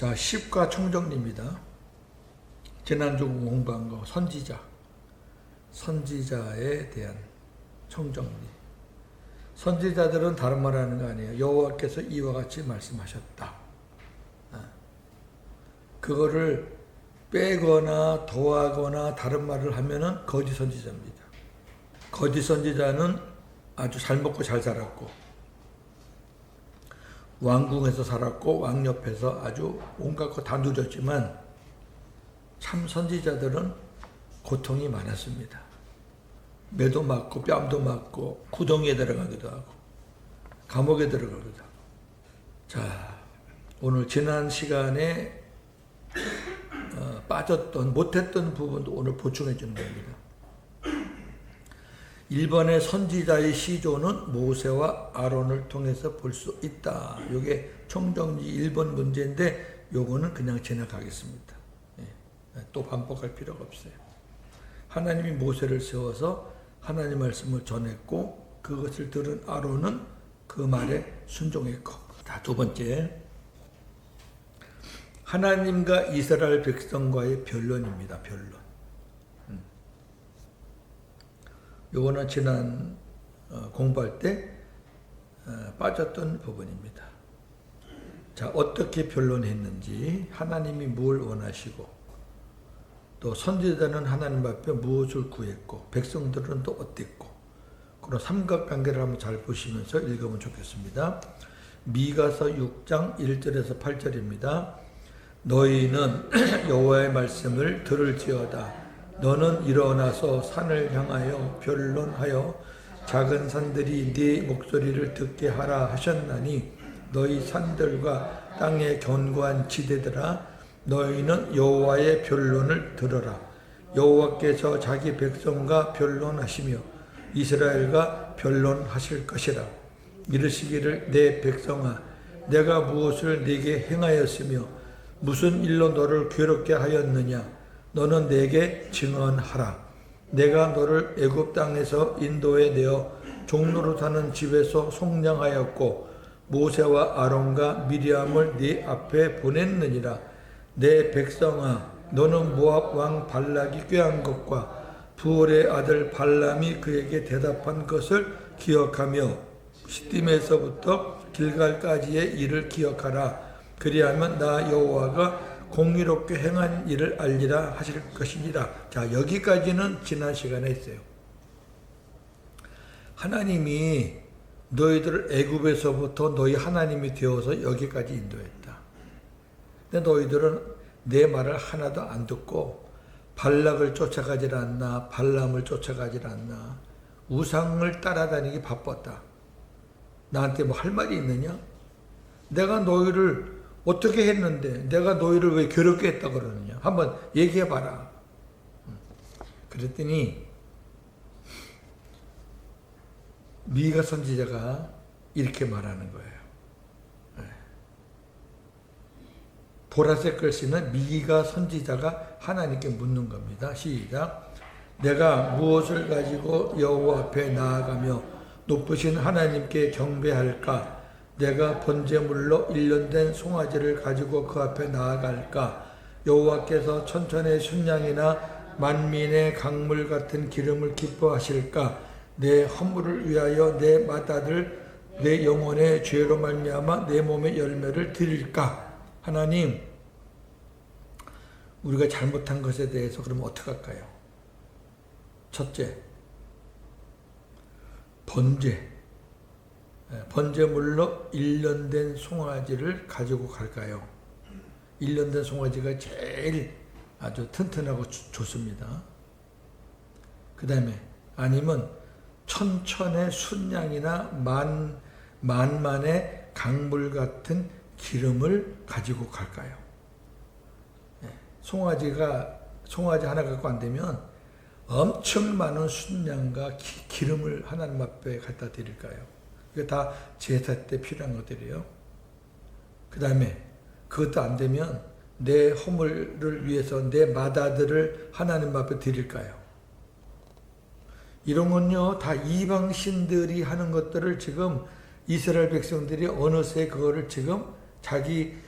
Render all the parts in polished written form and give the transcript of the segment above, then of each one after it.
자, 10과 총정리입니다. 지난주 공부한 거 선지자에 대한 총정리. 선지자들은 다른 말 하는 거 아니에요. 여호와께서 이와 같이 말씀하셨다. 그거를 빼거나 더하거나 다른 말을 하면은 거짓 선지자입니다. 거짓 선지자는 아주 잘 먹고 잘 살았고 왕궁에서 살았고 왕 옆에서 아주 온갖 거 다 누렸지만 참 선지자들은 고통이 많았습니다. 매도 맞고 뺨도 맞고 구덩이에 들어가기도 하고 감옥에 들어가기도 하고. 자, 오늘 지난 시간에 빠졌던 못했던 부분도 오늘 보충해 주는 겁니다. 1번의 선지자의 시조는 모세와 아론을 통해서 볼 수 있다. 이게 총정리 1번 문제인데 요거는 그냥 지나가겠습니다. 또 반복할 필요가 없어요. 하나님이 모세를 세워서 하나님 말씀을 전했고 그것을 들은 아론은 그 말에 순종했고. 자, 두 번째, 하나님과 이스라엘 백성과의 변론입니다. 변론. 요거는 지난 공부할 때 빠졌던 부분입니다. 자, 어떻게 변론했는지, 하나님이 뭘 원하시고, 또 선지자는 하나님 앞에 무엇을 구했고, 백성들은 또 어땠고, 그런 삼각관계를 한번 잘 보시면서 읽으면 좋겠습니다. 미가서 6장 1절에서 8절입니다. 너희는 여호와의 말씀을 들을지어다. 너는 일어나서 산을 향하여 변론하여 작은 산들이 네 목소리를 듣게 하라 하셨나니 너희 산들과 땅의 견고한 지대들아 너희는 여호와의 변론을 들어라. 여호와께서 자기 백성과 변론하시며 이스라엘과 변론하실 것이라. 이르시기를 내 백성아 내가 무엇을 네게 행하였으며 무슨 일로 너를 괴롭게 하였느냐. 너는 내게 증언하라. 내가 너를 애굽 땅에서 인도에 내어 종로로 사는 집에서 속량하였고 모세와 아론과 미리암을 네 앞에 보냈느니라. 내 백성아 너는 모압 왕 발락이 꾀한 것과 부올의 아들 발람이 그에게 대답한 것을 기억하며 시딤에서부터 길갈까지의 일을 기억하라. 그리하면 나 여호와가 공의롭게 행한 일을 알리라 하실 것이니라. 자, 여기까지는 지난 시간에 했어요. 하나님이 너희들을 애굽에서부터 너희 하나님이 되어서 여기까지 인도했다. 근데 너희들은 내 말을 하나도 안 듣고 발락을 쫓아가질 않나, 발람을 쫓아가질 않나, 우상을 따라다니기 바빴다. 나한테 뭐 할 말이 있느냐? 내가 너희를 어떻게 했는데 내가 너희를 왜 괴롭게 했다 그러느냐? 한번 얘기해봐라. 그랬더니 미가 선지자가 이렇게 말하는 거예요. 보라색 글씨는 미가 선지자가 하나님께 묻는 겁니다. 시작. 내가 무엇을 가지고 여호와 앞에 나아가며 높으신 하나님께 경배할까? 내가 번제물로 1년 된 송아지를 가지고 그 앞에 나아갈까? 여호와께서 천천의 순양이나 만민의 강물 같은 기름을 기뻐하실까? 내 허물을 위하여 내 맏아들 내 영혼의 죄로 말미암아 내 몸의 열매를 드릴까? 하나님, 우리가 잘못한 것에 대해서 그러면 어떡할까요? 첫째, 번제물로 1년 된 송아지를 가지고 갈까요? 1년 된 송아지가 제일 아주 튼튼하고 좋습니다. 그 다음에 아니면 천천의 순양이나 만만의 강물 같은 기름을 가지고 갈까요? 송아지 하나 갖고 안 되면 엄청 많은 순양과 기름을 하나님 앞에 갖다 드릴까요? 이게 다 제사 때 필요한 것들이에요. 그 다음에 그것도 안 되면 내 허물을 위해서 내 맏아들을 하나님 앞에 드릴까요? 이런 건요 다 이방신들이 하는 것들을 지금 이스라엘 백성들이 어느새 그거를 지금 자기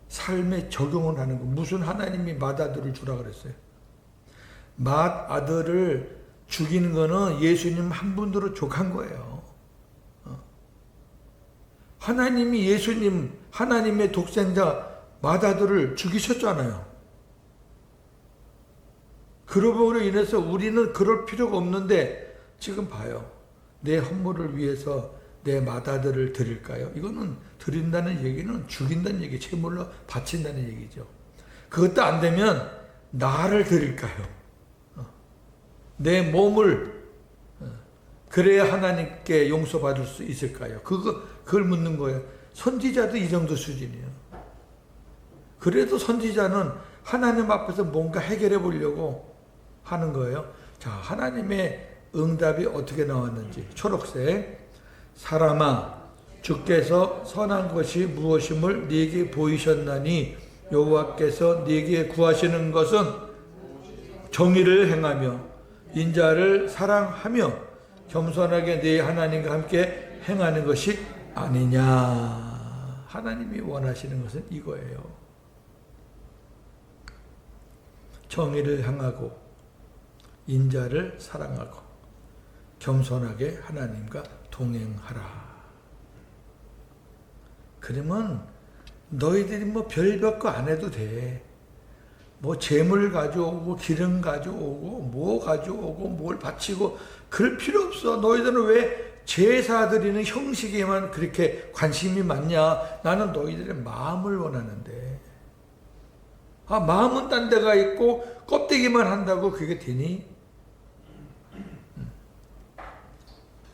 삶에 적용을 하는 거. 무슨 하나님이 맏아들을 주라 그랬어요? 맏아들을 죽이는 거는 예수님 한 분으로 족한 거예요. 하나님이 예수님, 하나님의 독생자 맏아들을 죽이셨잖아요. 그러므로 인해서 우리는 그럴 필요가 없는데 지금 봐요. 내 헌물을 위해서 내 맏아들을 드릴까요? 이거는 드린다는 얘기는 죽인다는 얘기, 제물로 바친다는 얘기죠. 그것도 안 되면 나를 드릴까요? 내 몸을 그래야 하나님께 용서받을 수 있을까요? 그걸 묻는 거예요. 선지자도 이 정도 수준이에요. 그래도 선지자는 하나님 앞에서 뭔가 해결해 보려고 하는 거예요. 자, 하나님의 응답이 어떻게 나왔는지. 초록색. 사람아, 주께서 선한 것이 무엇임을 네게 보이셨나니 여호와께서 네게 구하시는 것은 정의를 행하며 인자를 사랑하며 겸손하게 네 하나님과 함께 행하는 것이 아니냐. 하나님이 원하시는 것은 이거예요. 정의를 행하고 인자를 사랑하고 겸손하게 하나님과 동행하라. 그러면 너희들이 뭐 별것 안 해도 돼. 뭐 재물 가져오고 기름 가져오고 뭐 가져오고 뭘 바치고 그럴 필요 없어. 너희들은 왜 제사 드리는 형식에만 그렇게 관심이 많냐. 나는 너희들의 마음을 원하는데. 마음은 딴 데가 있고 껍데기만 한다고 그게 되니?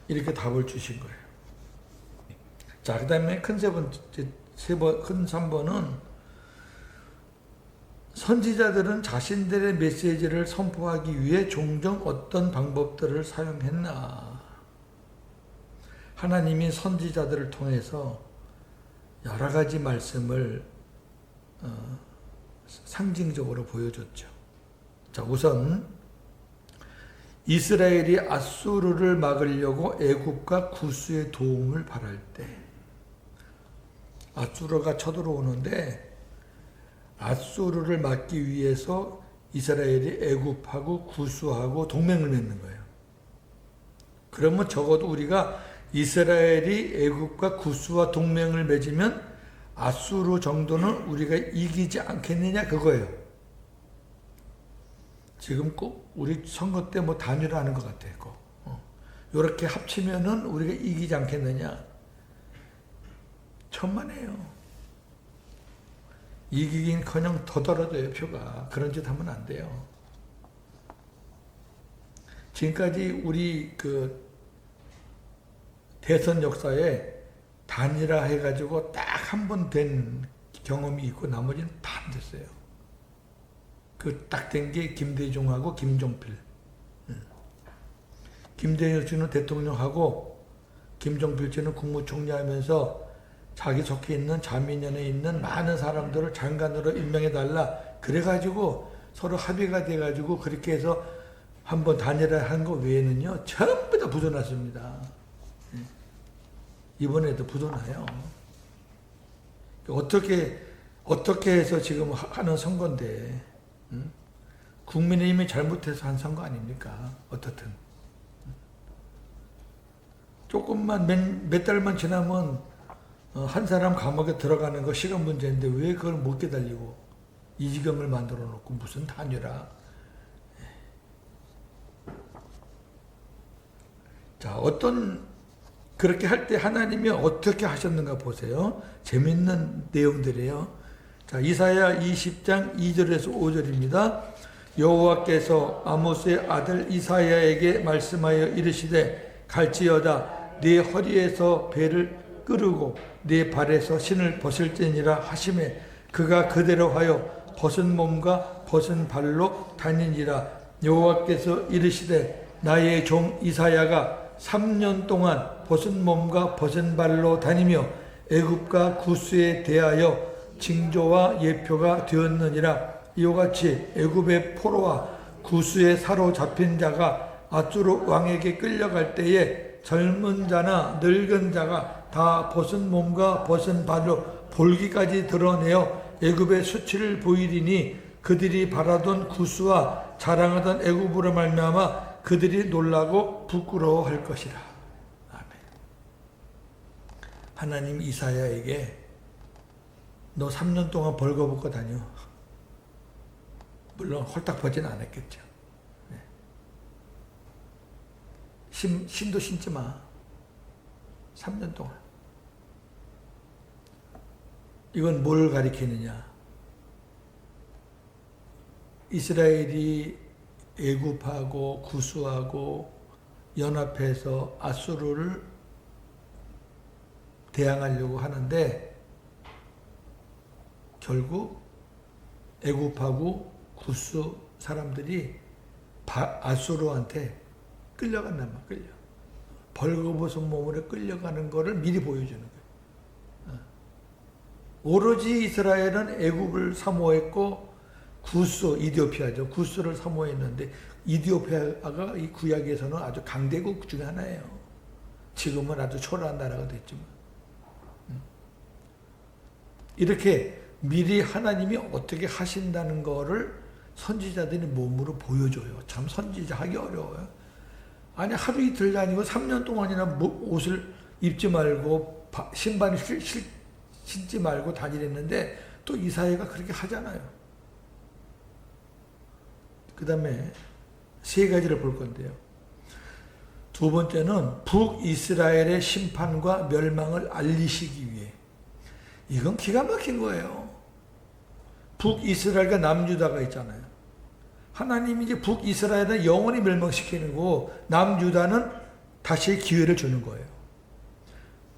이렇게 답을 주신 거예요. 자, 그 다음에 큰 3번은 선지자들은 자신들의 메시지를 선포하기 위해 종종 어떤 방법들을 사용했나. 하나님이 선지자들을 통해서 여러 가지 말씀을 상징적으로 보여줬죠. 자, 우선 이스라엘이 앗수르를 막으려고 애굽과 구스의 도움을 바랄 때 앗수르가 쳐들어오는데 앗수르를 막기 위해서 이스라엘이 애굽하고 구스하고 동맹을 맺는 거예요. 그러면 적어도 우리가 이스라엘이 애굽과 구스와 동맹을 맺으면 앗수르 정도는 우리가 이기지 않겠느냐 그거예요. 지금 꼭 우리 선거 때 뭐 단일화하는 것 같아요. 이렇게 합치면은 우리가 이기지 않겠느냐. 천만에요. 이기긴커녕 더 떨어져요, 표가. 그런 짓 하면 안 돼요. 지금까지 우리 대선 역사에 단일화 해가지고 딱 한 번 된 경험이 있고 나머지는 다 안 됐어요. 그 딱 된 게 김대중하고 김종필. 김대중은 대통령하고 김종필 씨는 국무총리 하면서 자기 속해 있는 자민련에 있는 많은 사람들을 장관으로 임명해달라. 그래가지고 서로 합의가 돼가지고 그렇게 해서 한번 단일화 한 거 외에는요, 전부 다 부도났습니다. 이번에도 부도나요. 어떻게 해서 지금 하는 선거인데, 국민의힘이 잘못해서 한 선거 아닙니까? 어떻든. 조금만 몇 달만 지나면 한 사람 감옥에 들어가는 거 시간 문제인데 왜 그걸 못 기다리고 이 지경을 만들어 놓고 무슨 단일화. 자, 그렇게 할 때 하나님이 어떻게 하셨는가 보세요. 재밌는 내용들이에요. 자, 이사야 20장 2절에서 5절입니다. 여호와께서 아모스의 아들 이사야에게 말씀하여 이르시되 갈지어다 네 허리에서 배를 끄르고 네 발에서 신을 벗을지니라 하시매 그가 그대로 하여 벗은 몸과 벗은 발로 다니니라. 여호와께서 이르시되 나의 종 이사야가 3년 동안 벗은 몸과 벗은 발로 다니며 애굽과 구스에 대하여 징조와 예표가 되었느니라. 이와 같이 애굽의 포로와 구스에 사로잡힌 자가 앗수르 왕에게 끌려갈 때에 젊은 자나 늙은 자가 다 벗은 몸과 벗은 발로 볼기까지 드러내어 애굽의 수치를 보이리니 그들이 바라던 구스와 자랑하던 애굽으로 말미암아 그들이 놀라고 부끄러워할 것이라. 아멘. 하나님 이사야에게 너 3년 동안 벌거벗고 다녀. 물론 홀딱 벗지는 않았겠죠. 네. 신도 신지 마. 3년 동안. 이건 뭘 가리키느냐? 이스라엘이 애굽하고 구스하고 연합해서 아수르를 대항하려고 하는데 결국 애굽하고 구스 사람들이 아수르한테 끌려간단 말이야. 끌려. 벌거벗은 몸으로 끌려가는 거를 미리 보여주는 거예요. 오로지 이스라엘은 애굽을 사모했고 구스, 이디오피아죠. 구스를 사모했는데 이디오피아가 이 구약에서는 아주 강대국 중에 하나예요. 지금은 아주 초라한 나라가 됐지만. 이렇게 미리 하나님이 어떻게 하신다는 거를 선지자들이 몸으로 보여줘요. 참 선지자 하기 어려워요. 아니 하루 이틀 아니고 3년 동안이나 옷을 입지 말고 신발을 신지 말고 다니랬는데 또 이사야가 그렇게 하잖아요. 그 다음에 세 가지를 볼 건데요. 두 번째는 북이스라엘의 심판과 멸망을 알리시기 위해. 이건 기가 막힌 거예요. 북이스라엘과 남유다가 있잖아요. 하나님이 이제 북이스라엘은 영원히 멸망시키는 거고 남유다는 다시 기회를 주는 거예요.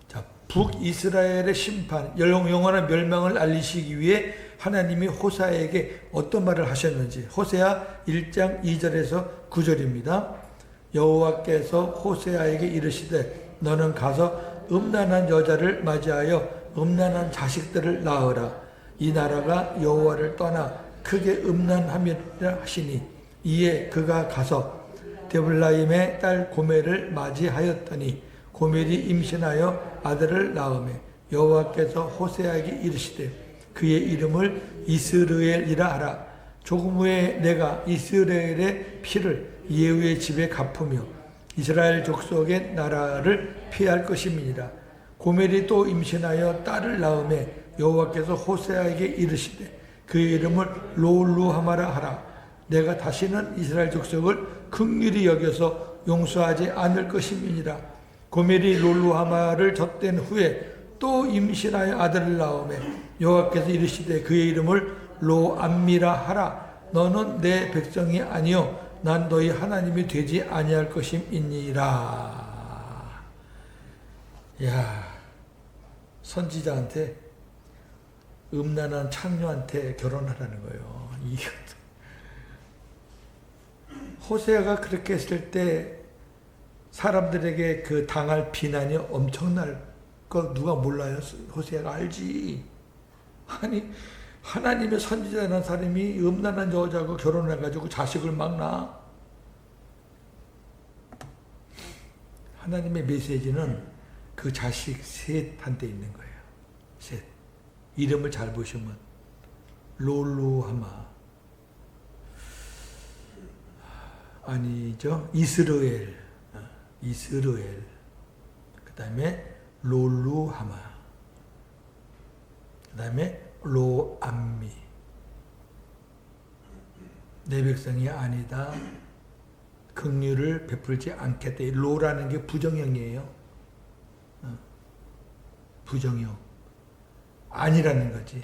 자, 북이스라엘의 심판, 영원한 멸망을 알리시기 위해 하나님이 호세아에게 어떤 말을 하셨는지 호세아 1장 2절에서 9절입니다. 여호와께서 호세아에게 이르시되 너는 가서 음란한 여자를 맞이하여 음란한 자식들을 낳으라. 이 나라가 여호와를 떠나 크게 음란함이라 하시니 이에 그가 가서 데블라임의 딸 고멜을 맞이하였더니 고멜이 임신하여 아들을 낳으매 여호와께서 호세아에게 이르시되 그의 이름을 이스르엘이라 하라. 조금 후에 내가 이스라엘의 피를 예후의 집에 갚으며 이스라엘 족속의 나라를 피할 것임이니라. 고멜이 또 임신하여 딸을 낳으매 여호와께서 호세아에게 이르시되 그의 이름을 롤루하마라 하라. 내가 다시는 이스라엘 족속을 긍휼히 여겨서 용서하지 않을 것임이니라. 고멜이 롤루하마를 젖댄 후에 또 임신하여 아들을 낳으매 여호와께서 이르시되 그의 이름을 로암미라 하라. 너는 내 백성이 아니요 난 너희 하나님이 되지 아니할 것임이니라. 야, 선지자한테 음란한 창녀한테 결혼하라는 거예요. 호세아가 그렇게 했을 때 사람들에게 그 당할 비난이 엄청날 거 누가 몰라요? 호세아가 알지. 아니 하나님의 선지자라는 사람이 음란한 여자하고 결혼해가지고 자식을 막 낳아. 하나님의 메시지는 그 자식 셋한테 있는 거예요. 셋. 이름을 잘 보시면 롤루하마 아니죠. 이스라엘 그 다음에 롤루하마 그 다음에 로암미 내 백성이 아니다. 긍휼을 베풀지 않겠다. 로라는 게 부정형이에요. 부정형 아니라는 거지.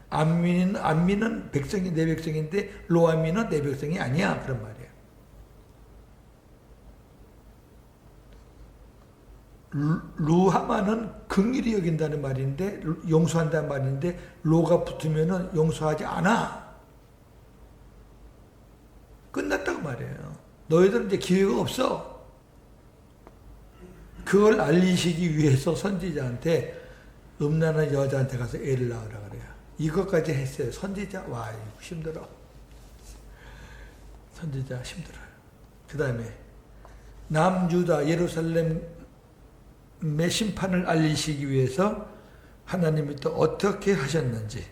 암미는 백성이 내 백성인데 로암미는 내 백성이 아니야. 그런 말이야. 루하마는 긍휼히 여긴다는 말인데 용서한다는 말인데 로가 붙으면은 용서하지 않아. 끝났다고 말이에요. 너희들은 이제 기회가 없어. 그걸 알리시기 위해서 선지자한테 음란한 여자한테 가서 애를 낳으라 그래요. 이것까지 했어요. 선지자 와 힘들어. 선지자 힘들어요. 그 다음에 남유다 예루살렘의 심판을 알리시기 위해서 하나님이 또 어떻게 하셨는지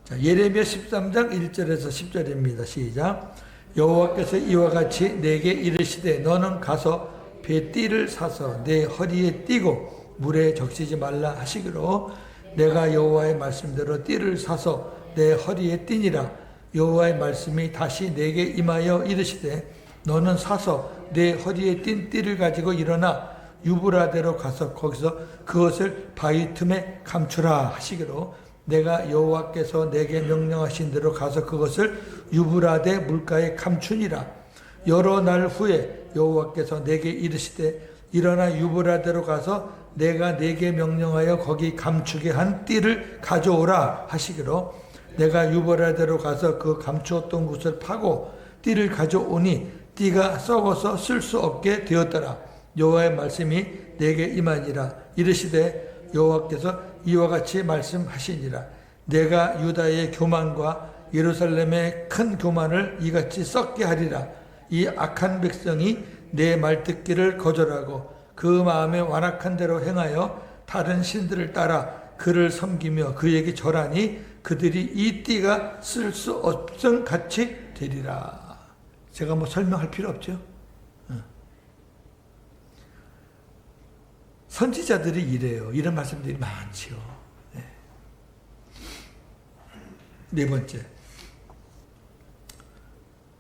자, 예레미야 13장 1절에서 10절입니다. 시작. 여호와께서 이와 같이 내게 이르시되 너는 가서 배띠를 사서 내 허리에 띠고 물에 적시지 말라 하시기로 내가 여호와의 말씀대로 띠를 사서 내 허리에 띠니라. 여호와의 말씀이 다시 내게 임하여 이르시되 너는 사서 내 허리에 띈 띠를 가지고 일어나 유브라데로 가서 거기서 그것을 바위 틈에 감추라 하시기로 내가 여호와께서 내게 명령하신 대로 가서 그것을 유브라데 물가에 감추니라. 여러 날 후에 여호와께서 내게 이르시되 일어나 유브라데로 가서 내가 내게 명령하여 거기 감추게 한 띠를 가져오라 하시기로 내가 유브라데로 가서 그 감추었던 곳을 파고 띠를 가져오니 띠가 썩어서 쓸 수 없게 되었더라. 여호와의 말씀이 내게 임하니라. 이르시되 여호와께서 이와 같이 말씀하시니라. 내가 유다의 교만과 예루살렘의 큰 교만을 이같이 썩게 하리라. 이 악한 백성이 내 말 듣기를 거절하고 그 마음에 완악한 대로 행하여 다른 신들을 따라 그를 섬기며 그에게 절하니 그들이 이 띠가 쓸 수 없음 같이 되리라. 제가 뭐 설명할 필요 없죠. 선지자들이 이래요. 이런 말씀들이 많지요. 네 번째,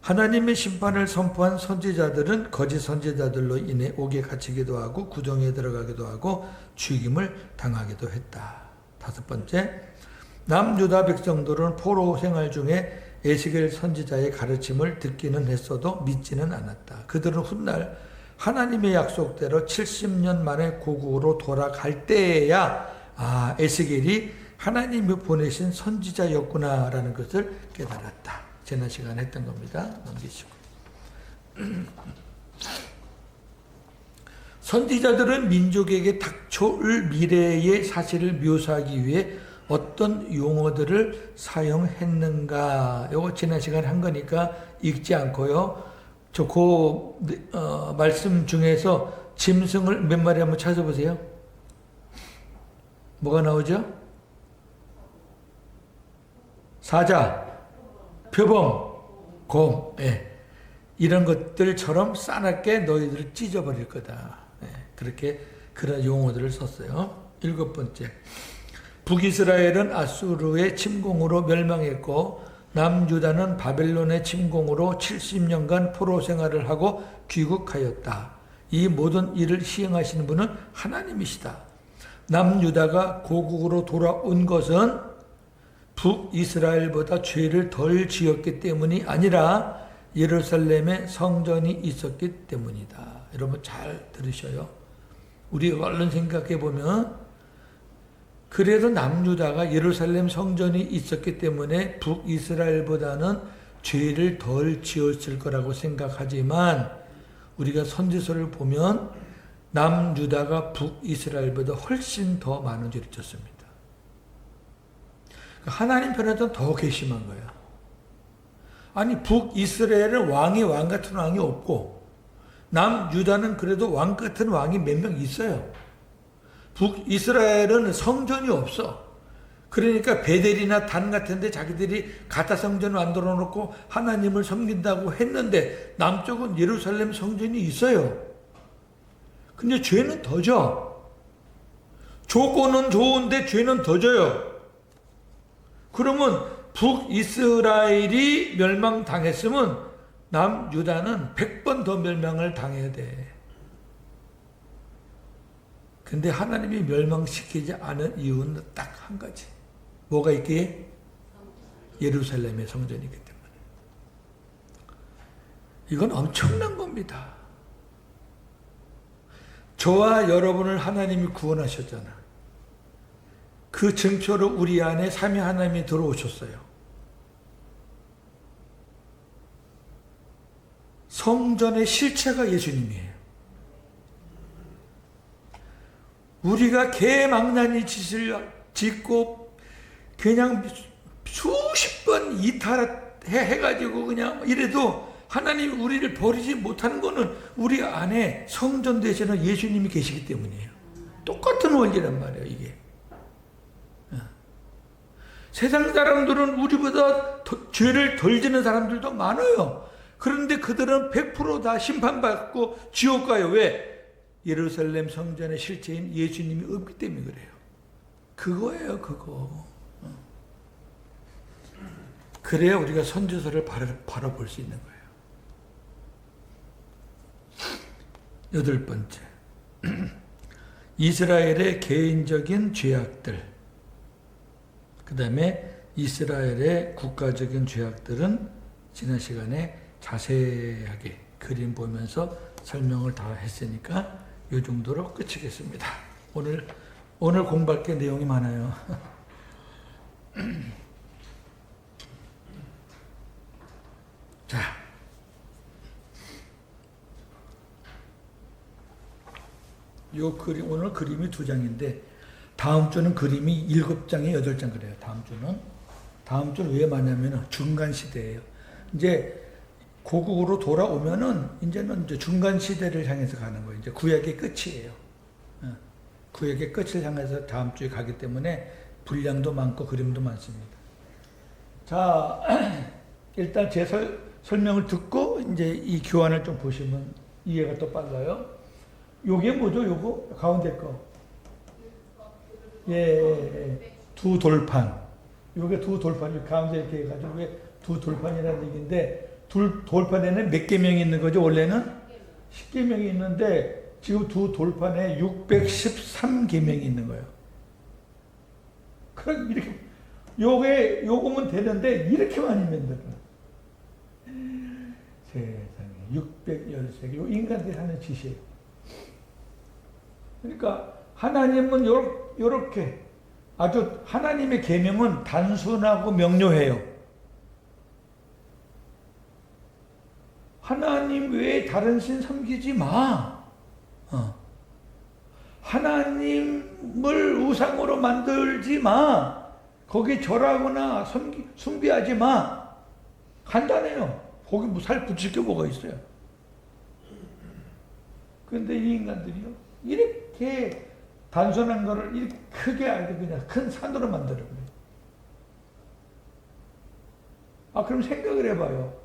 하나님의 심판을 선포한 선지자들은 거짓 선지자들로 인해 옥에 갇히기도 하고 구덩이에 들어가기도 하고 죽임을 당하기도 했다. 다섯 번째, 남유다 백성들은 포로 생활 중에 에스겔 선지자의 가르침을 듣기는 했어도 믿지는 않았다. 그들은 훗날 하나님의 약속대로 70년 만에 고국으로 돌아갈 때에야 에스겔이 하나님이 보내신 선지자였구나라는 것을 깨달았다. 지난 시간에 했던 겁니다. 넘기시고. 선지자들은 민족에게 닥쳐올 미래의 사실을 묘사하기 위해 어떤 용어들을 사용했는가? 요거 지난 시간에 한 거니까 읽지 않고요. 말씀 중에서 짐승을 몇 마리 한번 찾아보세요. 뭐가 나오죠? 사자, 표범, 곰, 이런 것들처럼 싸납게 너희들을 찢어버릴 거다. 그렇게 그런 용어들을 썼어요. 일곱 번째, 북이스라엘은 아수르의 침공으로 멸망했고 남유다는 바벨론의 침공으로 70년간 포로 생활을 하고 귀국하였다. 이 모든 일을 시행하시는 분은 하나님이시다. 남유다가 고국으로 돌아온 것은 북이스라엘보다 죄를 덜 지었기 때문이 아니라 예루살렘에 성전이 있었기 때문이다. 여러분 잘 들으셔요. 우리가 얼른 생각해 보면 그래도 남유다가 예루살렘 성전이 있었기 때문에 북이스라엘보다는 죄를 덜 지었을 거라고 생각하지만 우리가 선지서를 보면 남유다가 북이스라엘보다 훨씬 더 많은 죄를 졌습니다. 하나님 편에서는 더 괘씸한 거야. 아니 북이스라엘은 왕 같은 왕이 없고 남유다는 그래도 왕 같은 왕이 몇 명 있어요. 북이스라엘은 성전이 없어. 그러니까 베델이나 단 같은 데 자기들이 가짜 성전을 만들어 놓고 하나님을 섬긴다고 했는데 남쪽은 예루살렘 성전이 있어요. 근데 죄는 더 져. 조건은 좋은데 죄는 더 져요. 그러면 북이스라엘이 멸망당했으면 남유다는 100번 더 멸망을 당해야 돼. 근데 하나님이 멸망시키지 않은 이유는 딱 한 가지. 뭐가 있기에? 예루살렘의 성전이기 때문에. 이건 엄청난 겁니다. 저와 여러분을 하나님이 구원하셨잖아. 그 증표로 우리 안에 삼위 하나님이 들어오셨어요. 성전의 실체가 예수님이에요. 우리가 개망나니 짓을 짓고 그냥 수십 번 이탈해가지고 그냥 이래도 하나님이 우리를 버리지 못하는 거는 우리 안에 성전 되시는 예수님이 계시기 때문이에요. 똑같은 원리란 말이에요, 이게. 세상 사람들은 우리보다 죄를 덜 지는 사람들도 많아요. 그런데 그들은 100%다 심판받고 지옥 가요. 왜? 예루살렘 성전의 실체인 예수님이 없기 때문에 그래요. 그거예요, 그거. 그래야 우리가 선지서를 바라볼 수 있는 거예요. 8번째. 이스라엘의 개인적인 죄악들. 그 다음에 이스라엘의 국가적인 죄악들은 지난 시간에 자세하게 그림 보면서 설명을 다 했으니까 이 정도로 끝이겠습니다. 오늘 공부할 게 내용이 많아요. 자, 요 그림, 오늘 그림이 2장인데 다음 주는 그림이 7장에 8장 그래요. 다음 주는 왜 많냐면 중간 시대예요. 이제 고국으로 돌아오면은 이제는 이제 중간 시대를 향해서 가는 거예요. 이제 구약의 끝이에요. 구약의 끝을 향해서 다음 주에 가기 때문에 분량도 많고 그림도 많습니다. 자, 일단 제 설명을 듣고 이제 이 교환을 좀 보시면 이해가 또 빨라요. 요게 뭐죠? 요거 가운데 거. 예. 2 돌판. 요게 2 돌판. 가운데 이렇게 해가지고 왜 2 돌판이라는 얘기인데, 돌판에는 몇 개명이 있는 거죠? 원래는 10개명이 있는데 지금 2 돌판에 613개명이 있는 거예요. 그럼 이렇게 요거면 되는데 이렇게 많이 만들어. 세상에 613개. 요 인간들이 하는 짓이에요. 그러니까 하나님은 요렇게 아주 하나님의 계명은 단순하고 명료해요. 하나님 외에 다른 신 섬기지 마. 하나님을 우상으로 만들지 마. 거기에 절하거나 숭배하지 마. 간단해요. 거기 뭐 살 붙일 게 뭐가 있어요. 그런데 이 인간들이요, 이렇게 단순한 거를 이렇게 크게 알고 그냥 큰 산으로 만들어버려요. 그럼 생각을 해봐요.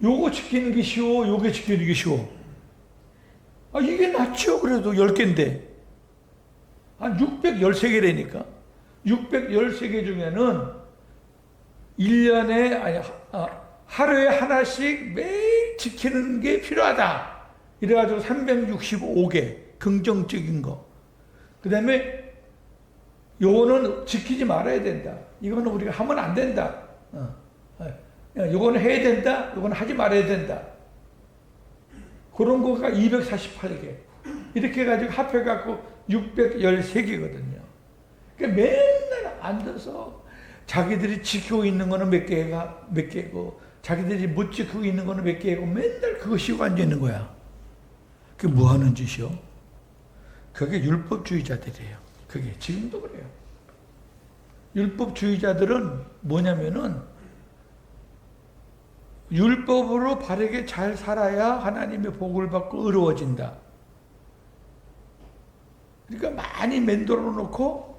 요거 지키는 게 쉬워, 요게 지키는 게 쉬워. 이게 낫죠. 그래도 10개인데. 한 613개라니까. 613개 중에는 1년에, 하루에 하나씩 매일 지키는 게 필요하다. 이래가지고 365개. 긍정적인 거. 그 다음에 요거는 지키지 말아야 된다. 이거는 우리가 하면 안 된다. 요거는 해야 된다. 요거는 하지 말아야 된다. 그런 거가 248개. 이렇게 해가지고 합해갖고 613개거든요. 그러니까 맨날 앉아서 자기들이 지키고 있는 거는 몇 개고, 자기들이 못 지키고 있는 거는 몇 개고, 맨날 그거 씌고 앉아 있는 거야. 그게 뭐 하는 짓이요? 그게 율법주의자들이에요. 그게 지금도 그래요. 율법주의자들은 뭐냐면은 율법으로 바르게 잘 살아야 하나님의 복을 받고 의로워진다. 그러니까 많이 만들어 놓고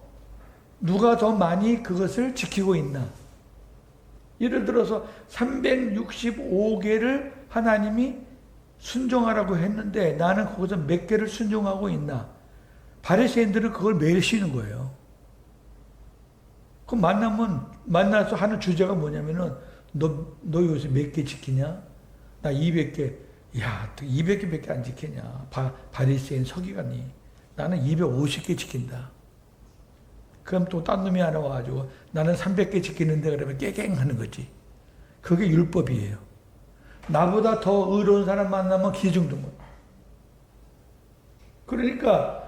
누가 더 많이 그것을 지키고 있나. 예를 들어서 365개를 하나님이 순종하라고 했는데 나는 거기서 몇 개를 순종하고 있나. 바리새인들은 그걸 매일 쉬는 거예요. 그럼 만나서 하는 주제가 뭐냐면은 너 요새 몇 개 지키냐? 나 200개. 야, 200개밖에 안 지키냐? 바리새인 서기관이. 나는 250개 지킨다. 그럼 또 딴 놈이 하나 와가지고 나는 300개 지키는데 그러면 깨갱하는 거지. 그게 율법이에요. 나보다 더 의로운 사람 만나면 기중등본. 그러니까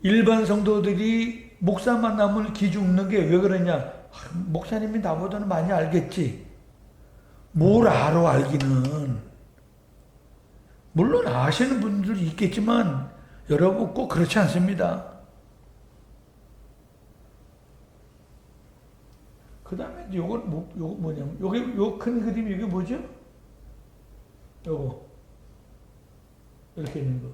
일반 성도들이 목사 만나면 기죽는 게 왜 그러냐? 목사님이 나보다는 많이 알겠지. 뭘 알아 알기는. 물론 아시는 분들도 있겠지만 여러분 꼭 그렇지 않습니다. 그 다음에 요거 뭐냐면 요 큰 그림 이게 뭐죠? 요거 이렇게 있는 거.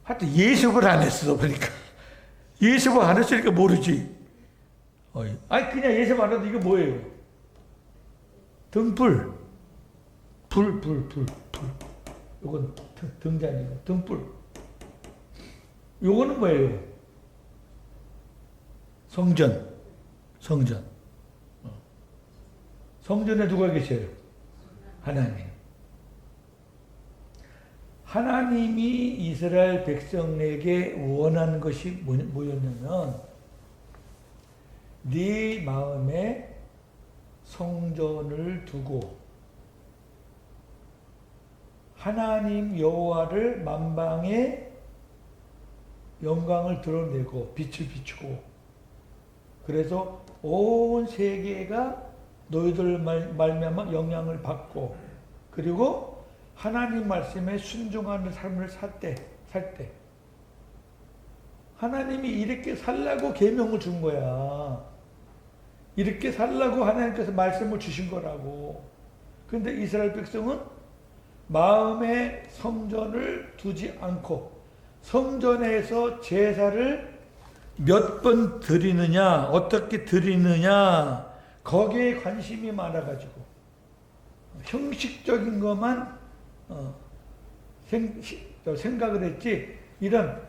하여튼 예습을 안 했어 보니까. 예습을 안 했으니까 모르지. 아니 그냥 예서 말해도 이게 뭐예요? 등불. 불. 요건 등잔이고 등불. 요거는 뭐예요? 성전. 성전에 누가 계셔요? 하나님. 하나님이 이스라엘 백성에게 원하는 것이 뭐였냐면 네 마음에 성전을 두고 하나님 여호와를 만방에 영광을 드러내고 빛을 비추고 그래서 온 세계가 너희들 말미암아 영향을 받고 그리고 하나님 말씀에 순종하는 삶을 살 때 하나님이 이렇게 살라고 계명을 준 거야. 이렇게 살라고 하나님께서 말씀을 주신 거라고. 근데 이스라엘 백성은 마음에 성전을 두지 않고 성전에서 제사를 몇 번 드리느냐, 어떻게 드리느냐, 거기에 관심이 많아가지고 형식적인 것만 생각을 했지 이런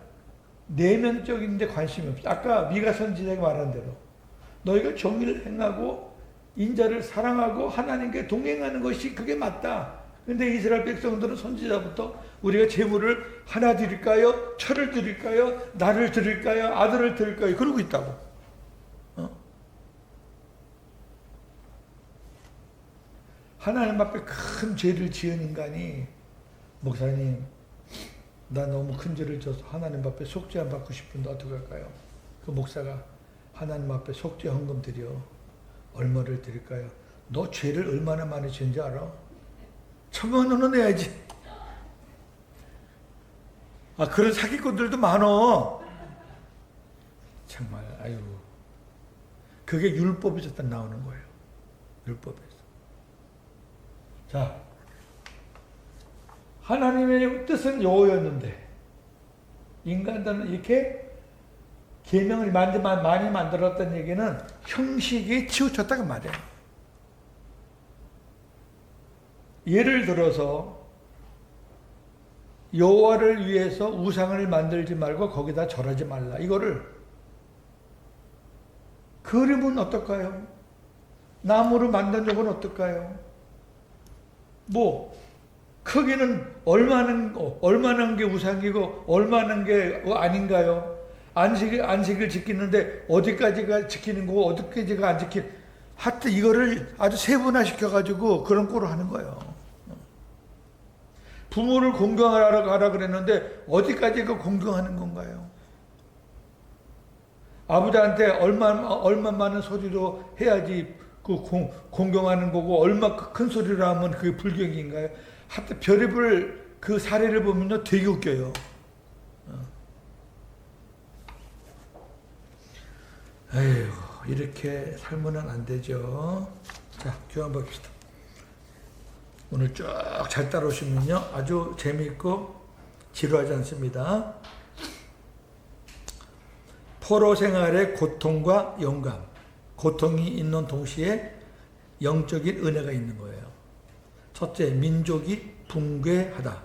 내면적인 데 관심이 없어. 아까 미가 선지자가 말한 대로 너희가 정의를 행하고 인자를 사랑하고 하나님께 동행하는 것이 그게 맞다. 근데 이스라엘 백성들은 선지자부터 우리가 제물을 하나 드릴까요? 철을 드릴까요? 나를 드릴까요? 아들을 드릴까요? 그러고 있다고. 하나님 앞에 큰 죄를 지은 인간이 목사님 나 너무 큰 죄를 져서 하나님 앞에 속죄 안 받고 싶은데 어떻게 할까요? 그 목사가 하나님 앞에 속죄 헌금 드려. 얼마를 드릴까요? 너 죄를 얼마나 많이 지은지 알아? 1,000,000원은 내야지. 그런 사기꾼들도 많어. 정말 아유. 그게 율법에서 나오는 거예요. 율법에서. 자, 하나님의 뜻은 요였는데 인간들은 이렇게 계명을 많이 만들었다는 얘기는 형식에 치우쳤다고 말이에요. 예를 들어서 여호와를 위해서 우상을 만들지 말고 거기다 절하지 말라. 이거를 그림은 어떨까요? 나무로 만든 적은 어떨까요? 크기는 얼마나 게 우상이고 얼마나 게 아닌가요? 안식을 지키는데 어디까지가 지키는 거고 어디까지가 안 지키는 하여튼 이거를 아주 세분화시켜가지고 그런 꼴을 하는 거예요. 부모를 공경하라 그랬는데 어디까지가 공경하는 건가요? 아버지한테 얼마 많은 소리로 해야지 그 공경하는 거고 얼마 큰 소리로 하면 그게 불경인가요? 하여튼 별의별 그 사례를 보면요 되게 웃겨요. 에휴 이렇게 살면은 안 되죠. 자 교환 봅시다. 오늘 쭉 잘 따라오시면요 아주 재미있고 지루하지 않습니다. 포로 생활의 고통과 영감. 고통이 있는 동시에 영적인 은혜가 있는 거예요. 첫째, 민족이 붕괴하다.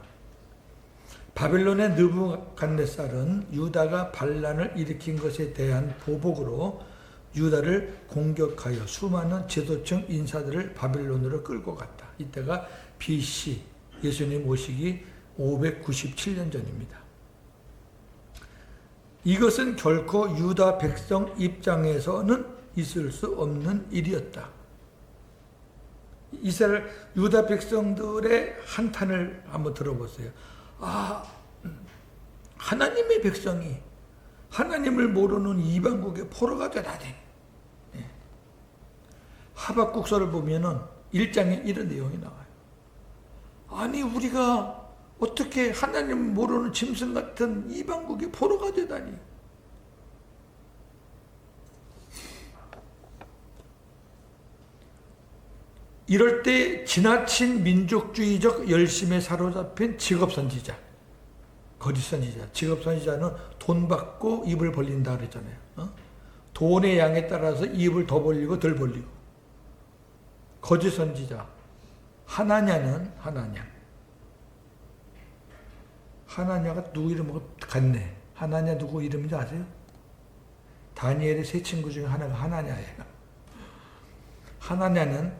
바벨론의 느부갓네살은 유다가 반란을 일으킨 것에 대한 보복으로 유다를 공격하여 수많은 지도층 인사들을 바벨론으로 끌고 갔다. 이때가 BC, 예수님 오시기 597년 전입니다. 이것은 결코 유다 백성 입장에서는 있을 수 없는 일이었다. 이스라엘 유다 백성들의 한탄을 한번 들어보세요. 하나님의 백성이 하나님을 모르는 이방국의 포로가 되다니. 하박국서를 보면은 1장에 이런 내용이 나와요. 아니 우리가 어떻게 하나님 모르는 짐승 같은 이방국의 포로가 되다니. 이럴 때 지나친 민족주의적 열심에 사로잡힌 직업선지자, 거짓선지자, 직업선지자는 돈 받고 입을 벌린다 그랬잖아요. 돈의 양에 따라서 입을 더 벌리고 덜 벌리고. 거짓 선지자. 하나냐는 하나냐가 누구 이름하고 같네. 하나냐 누구 이름인지 아세요? 다니엘의 세 친구 중에 하나가 하나냐예요. 하나냐는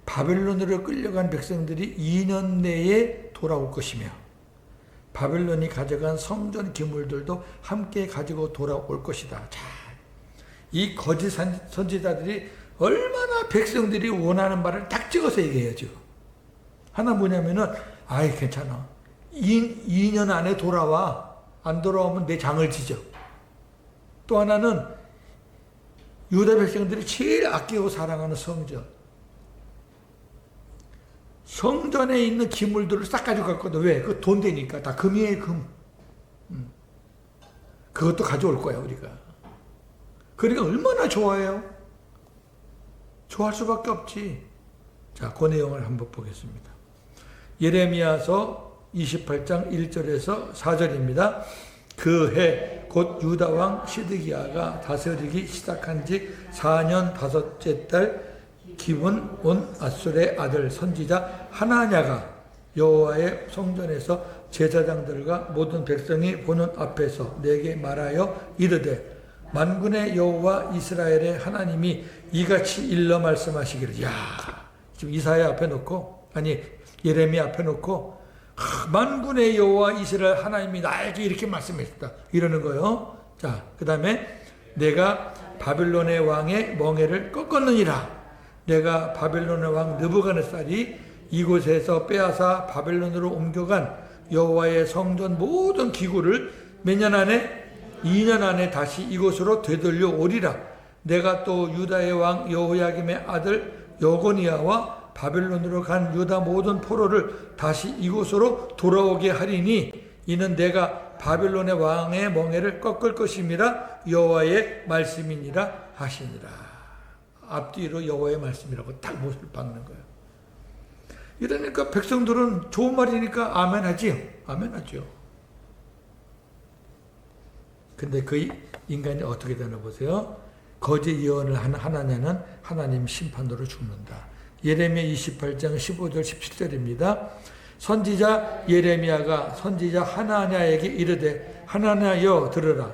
바벨론으로 끌려간 백성들이 2년 내에 돌아올 것이며 바벨론이 가져간 성전 기물들도 함께 가지고 돌아올 것이다. 자, 이 거짓 선지자들이 얼마나 백성들이 원하는 말을 딱 찍어서 얘기해야죠. 하나 뭐냐면은 아이 괜찮아. 2년 안에 돌아와. 안 돌아오면 내 장을 지져. 또 하나는 유다 백성들이 제일 아끼고 사랑하는 성전. 성전에 있는 기물들을 싹 가져갔거든. 왜? 그 돈 되니까. 다 금이에요, 금. 그것도 가져올 거야, 우리가. 그러니까 얼마나 좋아해요? 좋아할 수밖에 없지. 자, 그 내용을 한번 보겠습니다. 예레미야서 28장 1절에서 4절입니다. 그 해 곧 유다 왕 시드기야가 다스리기 시작한 지 4년 5째 달 기분 온 아술의 아들 선지자 하나냐가 여호와의 성전에서 제사장들과 모든 백성이 보는 앞에서 내게 말하여 이르되 만군의 여호와 이스라엘의 하나님이 이같이 일러 말씀하시기를. 야, 지금 이사야 앞에 놓고 예레미야 앞에 놓고 만군의 여호와 이스라엘 하나님이 나에게 이렇게 말씀했다 이러는 거예요. 자, 그 다음에 내가 바빌론의 왕의 멍에를 꺾었느니라. 내가 바빌론의 왕 느부갓네살이 이곳에서 빼앗아 바벨론으로 옮겨간 여호와의 성전 모든 기구를 몇 년 안에? 2년 안에 다시 이곳으로 되돌려 오리라. 내가 또 유다의 왕 여호야김의 아들 여고니아와 바벨론으로 간 유다 모든 포로를 다시 이곳으로 돌아오게 하리니 이는 내가 바벨론의 왕의 멍에를 꺾을 것임이라 여호와의 말씀이니라 하시니라. 앞뒤로 여호와의 말씀이라고 딱 못을 박는 거예요. 이러니까 백성들은 좋은 말이니까 아멘하지요. 아멘하죠. 근데 그 인간이 어떻게 되나 보세요. 거짓 예언을 하는 하나냐는 하나님 심판으로 죽는다. 예레미야 28장 15절 17절입니다. 선지자 예레미야가 선지자 하나냐에게 이르되 하나냐여 들으라.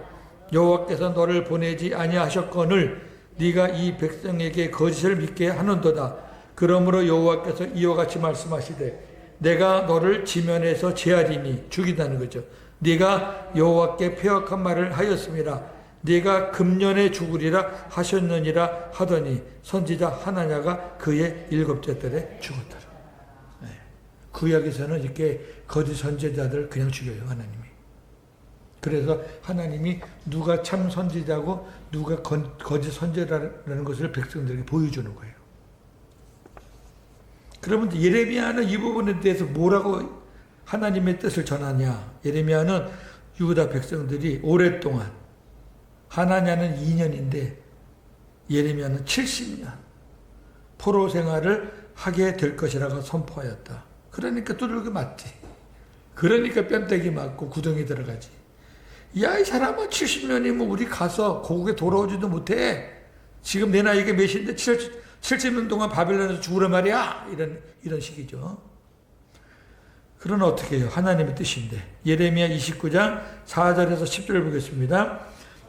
여호와께서 너를 보내지 아니하셨거늘 네가 이 백성에게 거짓을 믿게 하는도다. 그러므로 여호와께서 이와 같이 말씀하시되 내가 너를 지면에서 제하리니 죽이다는 거죠. 네가 여호와께 패역한 말을 하였음이라. 네가 금년에 죽으리라 하셨느니라 하더니 선지자 하나냐가 그의 7째 달에 죽었더라. 네. 구약에서는 이렇게 거짓 선지자들을 그냥 죽여요, 하나님이. 그래서 하나님이 누가 참 선지자고 누가 거짓 선지자라는 것을 백성들에게 보여주는 거예요. 그러면 예레미야는 이 부분에 대해서 뭐라고 하나님의 뜻을 전하냐? 예레미야는 유다 백성들이 오랫동안 하나냐는 2년인데 예레미야는 70년 포로 생활을 하게 될 것이라고 선포하였다. 그러니까 두들겨 맞지. 그러니까 뺨때기 맞고 구덩이 들어가지. 야, 이 사람아 70년이면 우리 가서 고국에 돌아오지도 못해. 지금 내 나이가 몇인데 70년 동안 바벨론에서 죽으란 말이야. 이런 식이죠. 그러나 어떻게 해요? 하나님의 뜻인데. 예레미야 29장 4절에서 10절을 보겠습니다.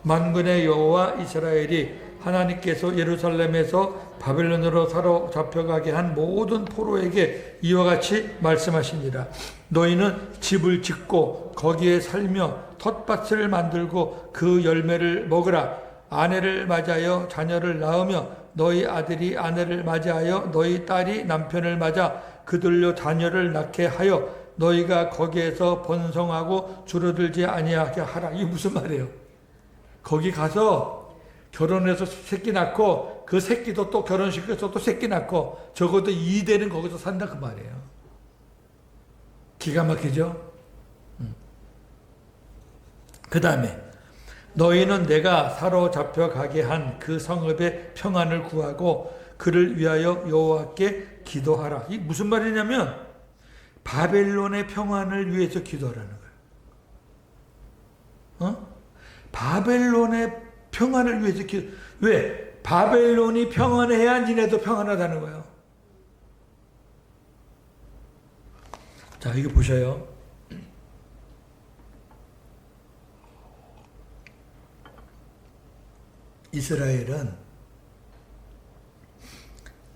만군의 여호와 이스라엘이 하나님께서 예루살렘에서 바벨론으로 사로잡혀가게 한 모든 포로에게 이와 같이 말씀하시니라. 너희는 집을 짓고 거기에 살며 텃밭을 만들고 그 열매를 먹으라. 아내를 맞이하여 자녀를 낳으며 너희 아들이 아내를 맞이하여 너희 딸이 남편을 맞아 그들로 자녀를 낳게 하여 너희가 거기에서 번성하고 줄어들지 아니하게 하라. 이게 무슨 말이에요? 거기 가서 결혼해서 새끼 낳고 그 새끼도 또 결혼시켜서 또 새끼 낳고 적어도 2대는 거기서 산다 그 말이에요. 기가 막히죠? 그 다음에 너희는 내가 사로잡혀 가게 한 그 성읍의 평안을 구하고 그를 위하여 여호와께 기도하라. 이게 무슨 말이냐면 바벨론의 평안을 위해서 기도하라는 거예요. 바벨론의 평안을 위해서 왜? 바벨론이 평안해야 니네도 평안하다는 거예요. 자, 이거 보셔요. 이스라엘은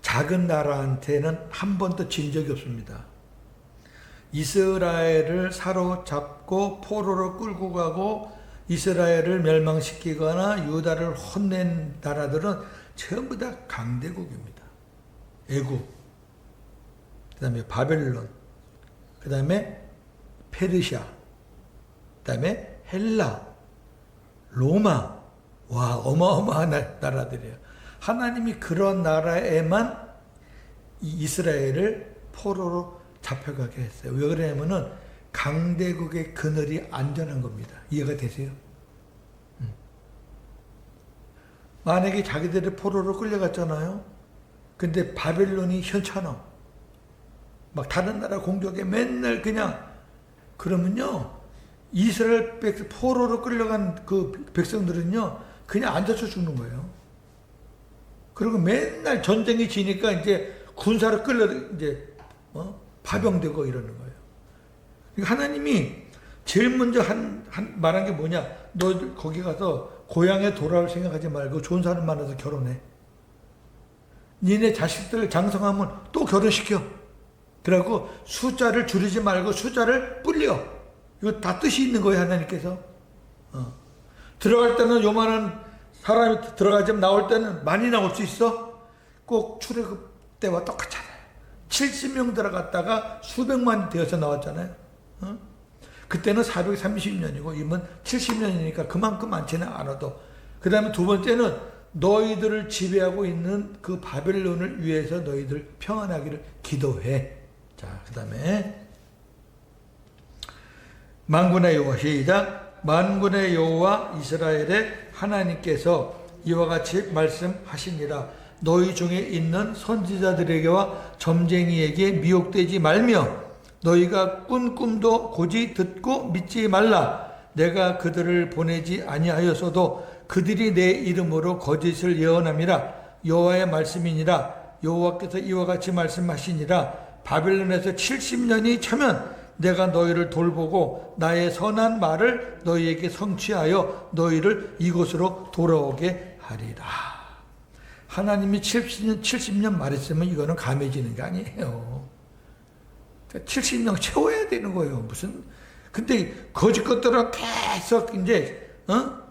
작은 나라한테는 한 번도 진 적이 없습니다. 이스라엘을 사로잡고 포로로 끌고 가고 이스라엘을 멸망시키거나 유다를 혼낸 나라들은 전부 다 강대국입니다. 애굽, 그 다음에 바벨론, 그 다음에 페르시아, 그 다음에 헬라, 로마. 와, 어마어마한 나라들이에요. 하나님이 그런 나라에만 이스라엘을 포로로 잡혀가게 했어요. 왜 그러냐면은 강대국의 그늘이 안전한 겁니다. 이해가 되세요? 만약에 자기들이 포로로 끌려갔잖아요. 근데 바벨론이 현찮아. 막 다른 나라 공격에 맨날 그냥 그러면요. 이스라엘 포로로 끌려간 그 백성들은요. 그냥 앉아서 죽는 거예요. 그리고 맨날 전쟁이 지니까 이제 군사로 끌려 이제 파병되고 이러는 거예요. 그러니까 하나님이 제일 먼저 말한 게 뭐냐? 너 거기 가서 고향에 돌아올 생각하지 말고 좋은 사람 만나서 결혼해. 니네 자식들 장성하면 또 결혼시켜. 그러고 숫자를 줄이지 말고 숫자를 불려. 이거 다 뜻이 있는 거예요, 하나님께서. 들어갈 때는 요만한 사람이 들어가지만 나올 때는 많이 나올 수 있어? 꼭 출애굽 때와 똑같잖아요. 70명 들어갔다가 수백만 되어서 나왔잖아요. 그때는 430년이고 이번 70년이니까 그만큼 많지는 않아도. 그 다음에 두 번째는 너희들을 지배하고 있는 그 바벨론을 위해서 너희들 평안하기를 기도해. 자, 그 다음에 만군의 여호와 시작. 만군의 여호와 이스라엘의 하나님께서 이와 같이 말씀하시니라. 너희 중에 있는 선지자들에게와 점쟁이에게 미혹되지 말며 너희가 꾼 꿈도 고지 듣고 믿지 말라. 내가 그들을 보내지 아니하였어도 그들이 내 이름으로 거짓을 예언함이라. 여호와의 말씀이니라. 여호와께서 이와 같이 말씀하시니라. 바벨론에서 70년이 차면 내가 너희를 돌보고 나의 선한 말을 너희에게 성취하여 너희를 이곳으로 돌아오게 하리라. 하나님이 70년 말했으면 이거는 감해지는 게 아니에요. 70년 채워야 되는 거예요. 무슨 근데 거짓 것들은 계속 이제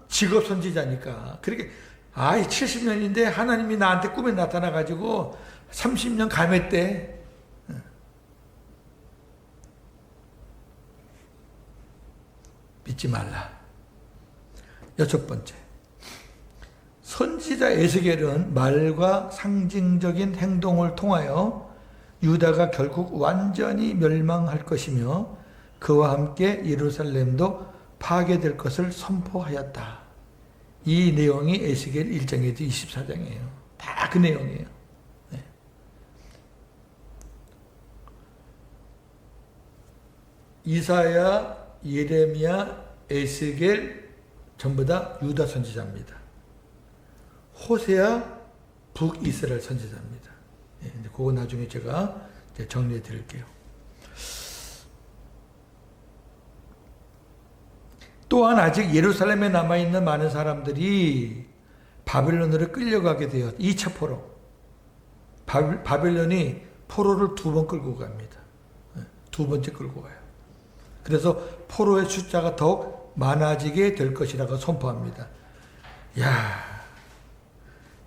직업 선지자니까. 그렇게 70년인데 하나님이 나한테 꿈에 나타나 가지고 30년 감했대. 믿지 말라. 여섯 번째, 선지자 에스겔은 말과 상징적인 행동을 통하여 유다가 결국 완전히 멸망할 것이며 그와 함께 예루살렘도 파괴될 것을 선포하였다. 이 내용이 에스겔 1장에서 24장이에요. 다 그 내용이에요. 네. 이사야, 예레미야, 에스겔 전부 다 유다 선지자입니다. 호세아 북이스라엘 선지자입니다. 예, 그거 나중에 제가 정리해 드릴게요. 또한 아직 예루살렘에 남아있는 많은 사람들이 바벨론으로 끌려가게 되어 2차 포로. 바벨론이 포로를 2번 끌고 갑니다. 두 번째 끌고 가요. 그래서 포로의 숫자가 더욱 많아지게 될 것이라고 선포합니다. 야,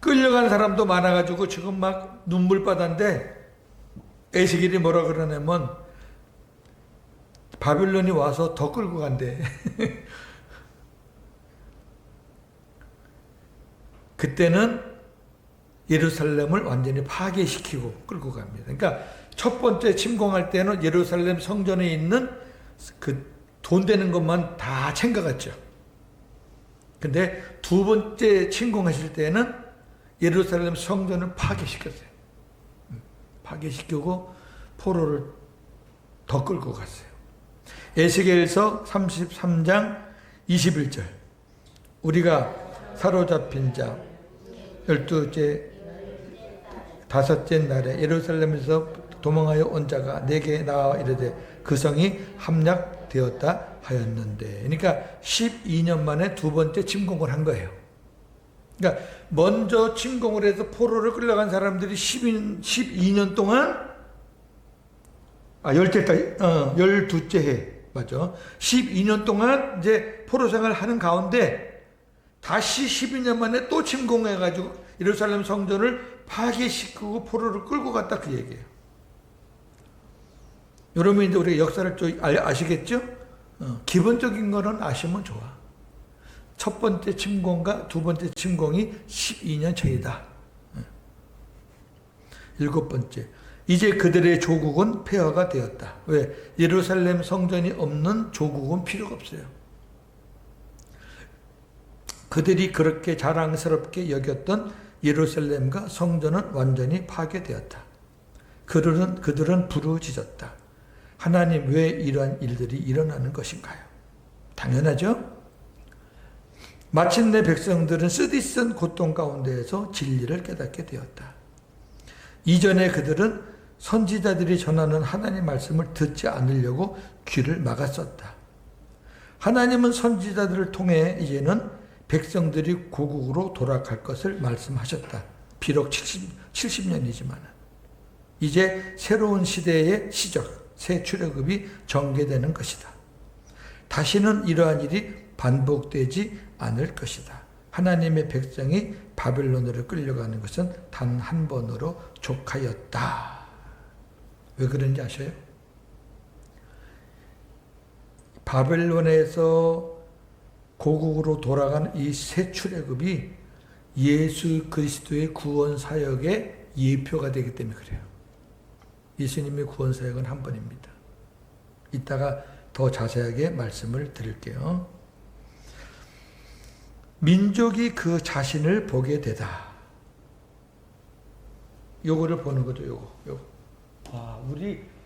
끌려간 사람도 많아가지고 지금 막 눈물바다인데 에스겔이 뭐라 그러냐면 바빌론이 와서 더 끌고 간대. 그때는 예루살렘을 완전히 파괴시키고 끌고 갑니다. 그러니까 첫 번째 침공할 때는 예루살렘 성전에 있는 그 돈 되는 것만 다 챙겨갔죠. 근데 두 번째 침공하실 때는 예루살렘 성전을 파괴시켰어요. 파괴시키고 포로를 더 끌고 갔어요. 에스겔서 33장 21절. 우리가 사로잡힌 자 15째 날에 예루살렘에서 도망하여 온 자가 내게 나와 이르되 그 성이 함락되었다 하였는데, 그러니까 12년 만에 두 번째 침공을 한 거예요. 그러니까 먼저 침공을 해서 포로를 끌려간 사람들이 12년 동안 12째 해 맞죠? 12년 동안 이제 포로 생활을 하는 가운데 다시 12년 만에 또 침공해가지고 예루살렘 성전을 파괴시키고 포로를 끌고 갔다, 그 얘기예요. 여러분 이제 우리가 역사를 좀 아시겠죠? 기본적인 거는 아시면 좋아. 첫 번째 침공과 두 번째 침공이 12년 차이다. 7번째, 이제 그들의 조국은 폐허가 되었다. 왜? 예루살렘 성전이 없는 조국은 필요가 없어요. 그들이 그렇게 자랑스럽게 여겼던 예루살렘과 성전은 완전히 파괴되었다. 그들은 부르짖었다. 하나님, 왜 이러한 일들이 일어나는 것인가요? 당연하죠. 마침내 백성들은 쓰디쓴 고통 가운데에서 진리를 깨닫게 되었다. 이전에 그들은 선지자들이 전하는 하나님 말씀을 듣지 않으려고 귀를 막았었다. 하나님은 선지자들을 통해 이제는 백성들이 고국으로 돌아갈 것을 말씀하셨다. 비록 70년이지만 이제 새로운 시대의 시작, 새 출애굽이 전개되는 것이다. 다시는 이러한 일이 반복되지 않을 것이다. 하나님의 백성이 바벨론으로 끌려가는 것은 단 한 번으로 족하였다. 왜 그런지 아셔요? 바벨론에서 고국으로 돌아간 이 새 출애굽이 예수 그리스도의 구원 사역의 예표가 되기 때문에 그래요. 예수님의 구원 사역은 한 번입니다. 이따가 더 자세하게 말씀을 드릴게요. 민족이 그 자신을 보게 되다. 요거를 보는 거죠. 요거.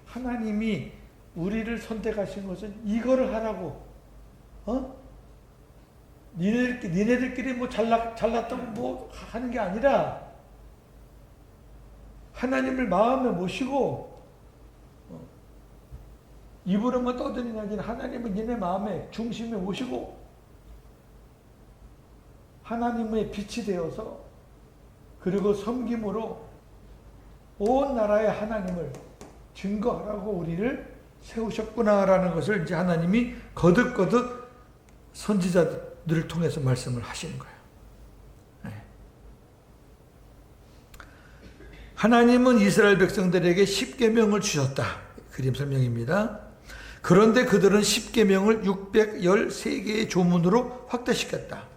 하나님이 우리를 선택하신 것은 이거를 하라고. 니네들끼리 뭐 잘났다고 뭐 하는 게 아니라 하나님을 마음에 모시고 입으로만 떠드는 하나님을 니네 마음에 중심에 모시고 하나님의 빛이 되어서 그리고 섬김으로 온 나라의 하나님을 증거하라고 우리를 세우셨구나라는 것을 이제 하나님이 거듭거듭 선지자들을 통해서 말씀을 하시는 거예요. 하나님은 이스라엘 백성들에게 십계명을 주셨다. 그림 설명입니다. 그런데 그들은 십계명을 613개의 조문으로 확대시켰다.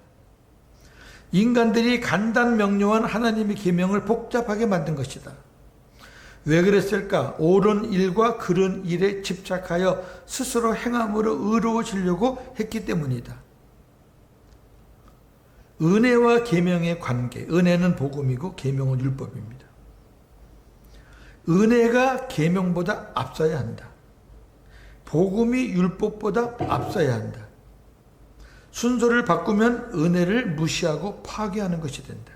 인간들이 간단 명료한 하나님의 계명을 복잡하게 만든 것이다. 왜 그랬을까? 옳은 일과 그른 일에 집착하여 스스로 행함으로 의로워지려고 했기 때문이다. 은혜와 계명의 관계. 은혜는 복음이고 계명은 율법입니다. 은혜가 계명보다 앞서야 한다. 복음이 율법보다 앞서야 한다. 순서를 바꾸면 은혜를 무시하고 파괴하는 것이 된다.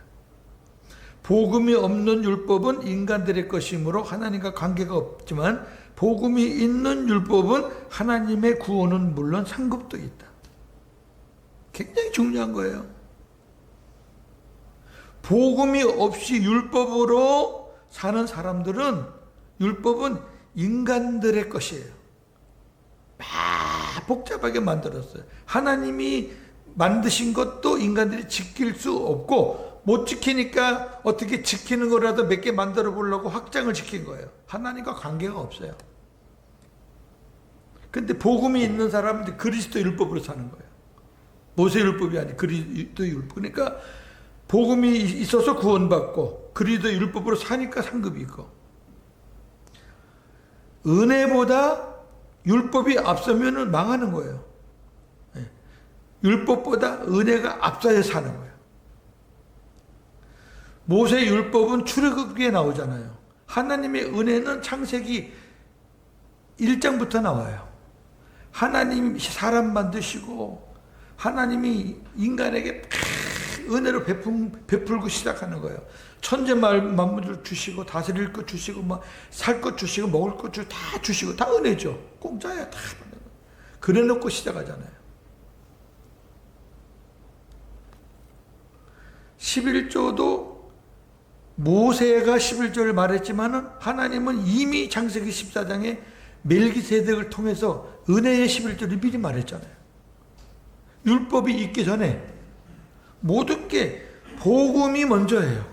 복음이 없는 율법은 인간들의 것이므로 하나님과 관계가 없지만 복음이 있는 율법은 하나님의 구원은 물론 상급도 있다. 굉장히 중요한 거예요. 복음이 없이 율법으로 사는 사람들은 율법은 인간들의 것이에요. 막 복잡하게 만들었어요. 하나님이 만드신 것도 인간들이 지킬 수 없고 못 지키니까 어떻게 지키는 거라도 몇 개 만들어 보려고 확장을 시킨 거예요. 하나님과 관계가 없어요. 근데 복음이 있는 사람은 그리스도 율법으로 사는 거예요. 모세 율법이 아니고 그리스도 율법. 그러니까 복음이 있어서 구원받고 그리스도 율법으로 사니까 상급이 있고, 은혜보다 율법이 앞서면 망하는 거예요. 율법보다 은혜가 앞서야 사는 거예요. 모세 율법은 출애굽기에 나오잖아요. 하나님의 은혜는 창세기 1장부터 나와요. 하나님이 사람 만드시고 하나님이 인간에게 은혜로 베풀고 시작하는 거예요. 천재 만물을 주시고 다스릴 것 주시고 살 것 주시고 먹을 것 주시고 다 주시고 다 은혜죠. 공짜야 다. 그래 놓고 시작하잖아요. 11조도 모세가 11조를 말했지만은 하나님은 이미 창세기 14장에 멜기세덱을 통해서 은혜의 11조를 미리 말했잖아요. 율법이 있기 전에 모든 게 복음이 먼저예요.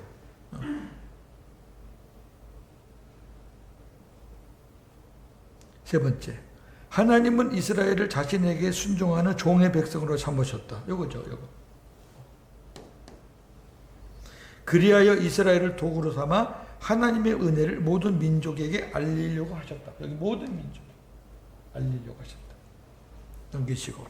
세 번째, 하나님은 이스라엘을 자신에게 순종하는 종의 백성으로 삼으셨다. 요거죠, 요거. 그리하여 이스라엘을 도구로 삼아 하나님의 은혜를 모든 민족에게 알리려고 하셨다. 여기 모든 민족 알리려고 하셨다. 넘기시고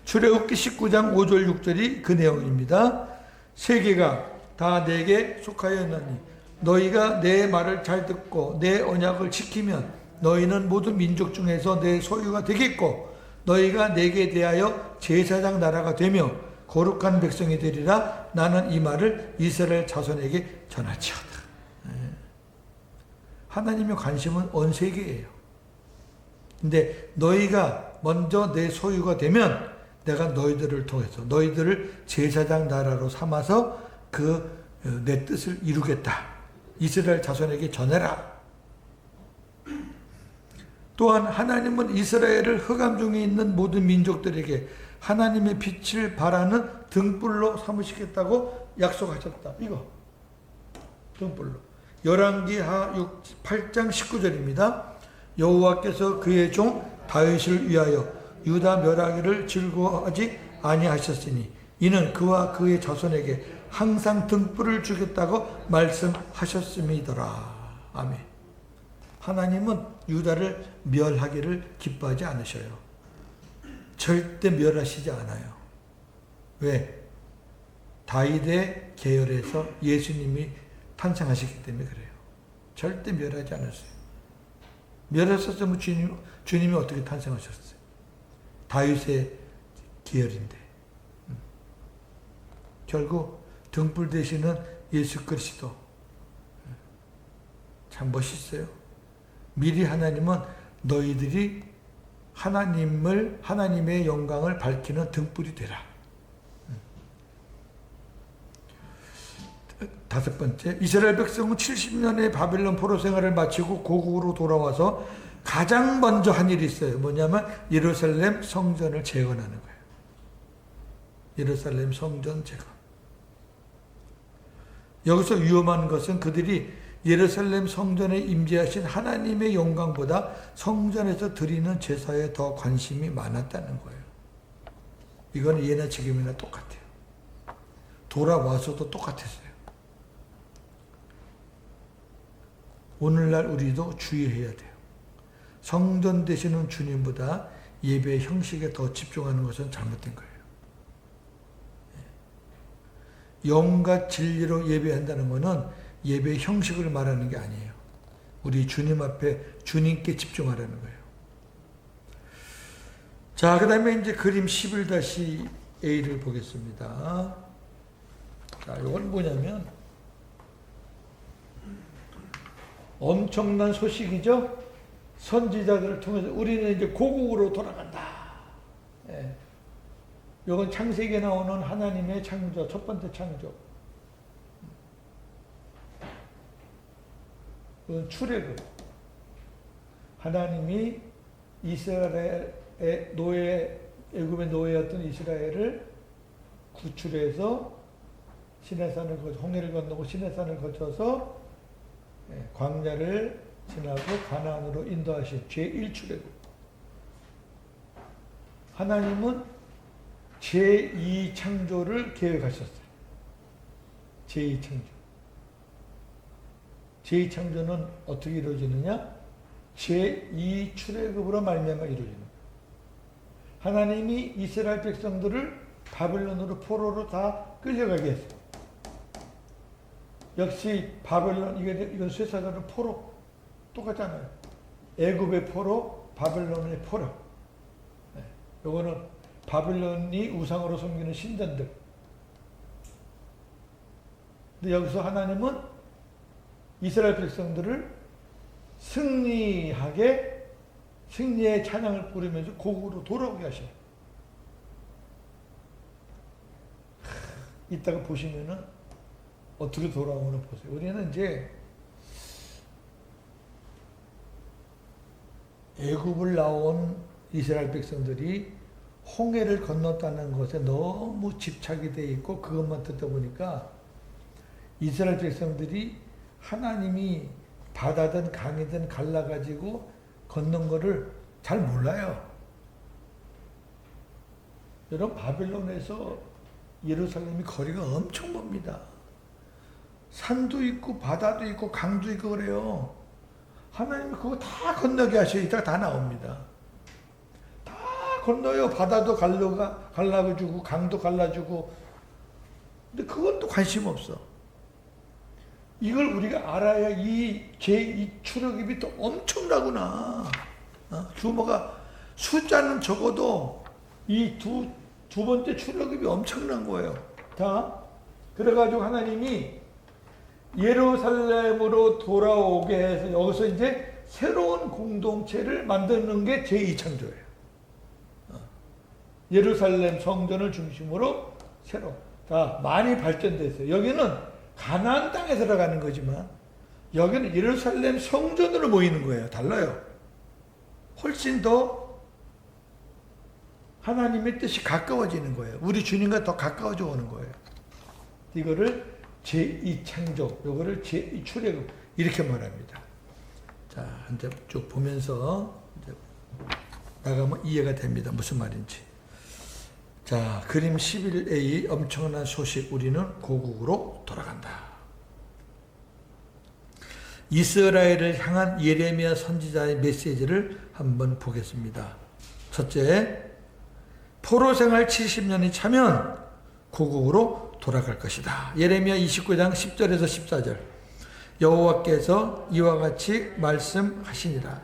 출애굽기 19장 5절 6절이 그 내용입니다. 세계가 다 내게 속하였나니 너희가 내 말을 잘 듣고 내 언약을 지키면 너희는 모든 민족 중에서 내 소유가 되겠고 너희가 내게 대하여 제사장 나라가 되며 거룩한 백성이 되리라. 나는 이 말을 이스라엘 자손에게 전할지어다. 하나님의 관심은 온 세계예요. 근데 너희가 먼저 내 소유가 되면 내가 너희들을 통해서 너희들을 제사장 나라로 삼아서 그 내 뜻을 이루겠다. 이스라엘 자손에게 전해라. 또한 하나님은 이스라엘을 흑암 중에 있는 모든 민족들에게 하나님의 빛을 발하는 등불로 삼으시겠다고 약속하셨다. 이거 등불로. 열왕기하 8장 19절입니다. 여호와께서 그의 종 다윗을 위하여 유다 멸하기를 즐거워하지 아니하셨으니 이는 그와 그의 자손에게 항상 등불을 주겠다고 말씀하셨음이더라. 아멘. 하나님은 유다를 멸하기를 기뻐하지 않으셔요. 절대 멸하시지 않아요. 왜? 다윗의 계열에서 예수님이 탄생하시기 때문에 그래요. 절대 멸하지 않았어요. 멸했었으면 주님이 어떻게 탄생하셨어요? 다윗의 계열인데. 결국 등불 되시는 예수 그리스도. 참 멋있어요. 미리 하나님은 너희들이 하나님의 영광을 밝히는 등불이 되라. 다섯 번째, 이스라엘 백성은 70년의 바벨론 포로 생활을 마치고 고국으로 돌아와서 가장 먼저 한 일이 있어요. 뭐냐면 예루살렘 성전을 재건하는 거예요. 예루살렘 성전 재건. 여기서 위험한 것은 그들이 예루살렘 성전에 임재하신 하나님의 영광보다 성전에서 드리는 제사에 더 관심이 많았다는 거예요. 이건 예나 지금이나 똑같아요. 돌아와서도 똑같았어요. 오늘날 우리도 주의해야 돼요. 성전 되시는 주님보다 예배의 형식에 더 집중하는 것은 잘못된 거예요. 영과 진리로 예배한다는 것은 예배의 형식을 말하는 게 아니에요. 우리 주님 앞에 주님께 집중하라는 거예요. 자, 그 다음에 이제 그림 11-A를 보겠습니다. 자, 이건 뭐냐면 엄청난 소식이죠. 선지자들을 통해서 우리는 이제 고국으로 돌아간다. 예. 이건 창세기에 나오는 하나님의 창조, 첫 번째 창조. 그건 출애굽. 하나님이 이스라엘의 애굽의 노예였던 이스라엘을 구출해서 시내산을 홍해를 건너고 시내산을 거쳐서 광야를 지나고 가나안으로 인도하신 제1출애굽. 하나님은 제2창조를 계획하셨어요. 제2창조. 제2창조는 어떻게 이루어지느냐? 제2출애굽으로 말미암아 이루어지는 거예요. 하나님이 이스라엘 백성들을 바벨론으로 포로로 다 끌려가게 했어요. 역시 바벨론, 이건 쇠사자는 포로 똑같잖아요. 애굽의 포로, 바벨론의 포로. 요거는 바벨론이 우상으로 섬기는 신전들, 근데 여기서 하나님은 이스라엘 백성들을 승리의 찬양을 부르면서 고국으로 돌아오게 하셔요. 이따가 보시면은 어떻게 돌아오는 보세요. 우리는 이제 애굽을 나온 이스라엘 백성들이 홍해를 건넜다는 것에 너무 집착이 돼 있고 그것만 듣다 보니까 이스라엘 백성들이 하나님이 바다든 강이든 갈라가지고 건넌 거를 잘 몰라요. 여러분, 바벨론에서 예루살렘이 거리가 엄청 멉니다. 산도 있고 바다도 있고 강도 있고 그래요. 하나님이 그거 다 건너게 하셔요. 이따가 다 나옵니다. 다 건너요. 바다도 갈라주고 강도 갈라주고. 근데 그건 또 관심 없어. 이걸 우리가 알아야 이 출애굽이 또 엄청나구나. 규모가 숫자는 적어도 이 두 번째 출애굽이 엄청난 거예요. 자, 그래가지고 하나님이 예루살렘으로 돌아오게 해서 여기서 이제 새로운 공동체를 만드는 게 제2창조예요. 예루살렘 성전을 중심으로 자, 많이 발전됐어요. 여기는 가나안 땅에 들어가는 거지만 여기는 예루살렘 성전으로 모이는 거예요. 달라요. 훨씬 더 하나님의 뜻이 가까워지는 거예요. 우리 주님과 더 가까워져 오는 거예요. 이거를 제2창조, 요거를 제2출애굽 이렇게 말합니다. 자, 이제 쭉 보면서 이제 나가면 이해가 됩니다. 무슨 말인지. 자, 그림 11a 엄청난 소식. 우리는 고국으로 돌아간다. 이스라엘을 향한 예레미야 선지자의 메시지를 한번 보겠습니다. 첫째, 포로 생활 70년이 차면 고국으로 돌아갈 것이다. 예레미야 29장 10절에서 14절. 여호와께서 이와 같이 말씀하시니라.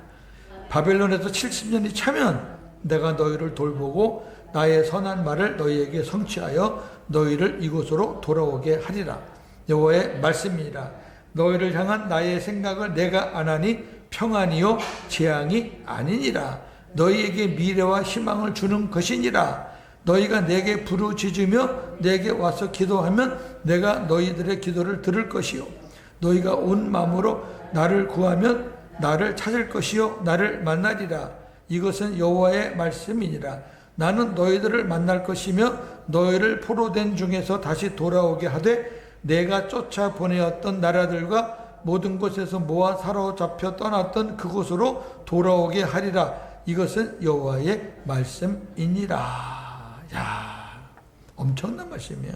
바벨론에서 70년이 차면 내가 너희를 돌보고 나의 선한 말을 너희에게 성취하여 너희를 이곳으로 돌아오게 하리라. 여호와의 말씀이니라. 너희를 향한 나의 생각을 내가 안 하니 평안이요 재앙이 아니니라. 너희에게 미래와 희망을 주는 것이니라. 너희가 내게 부르짖으며 내게 와서 기도하면 내가 너희들의 기도를 들을 것이요 너희가 온 마음으로 나를 구하면 나를 찾을 것이요 나를 만나리라. 이것은 여호와의 말씀이니라. 나는 너희들을 만날 것이며 너희를 포로된 중에서 다시 돌아오게 하되 내가 쫓아 보내었던 나라들과 모든 곳에서 모아 사로잡혀 떠났던 그곳으로 돌아오게 하리라. 이것은 여호와의 말씀이니라. 야, 엄청난 말씀이야.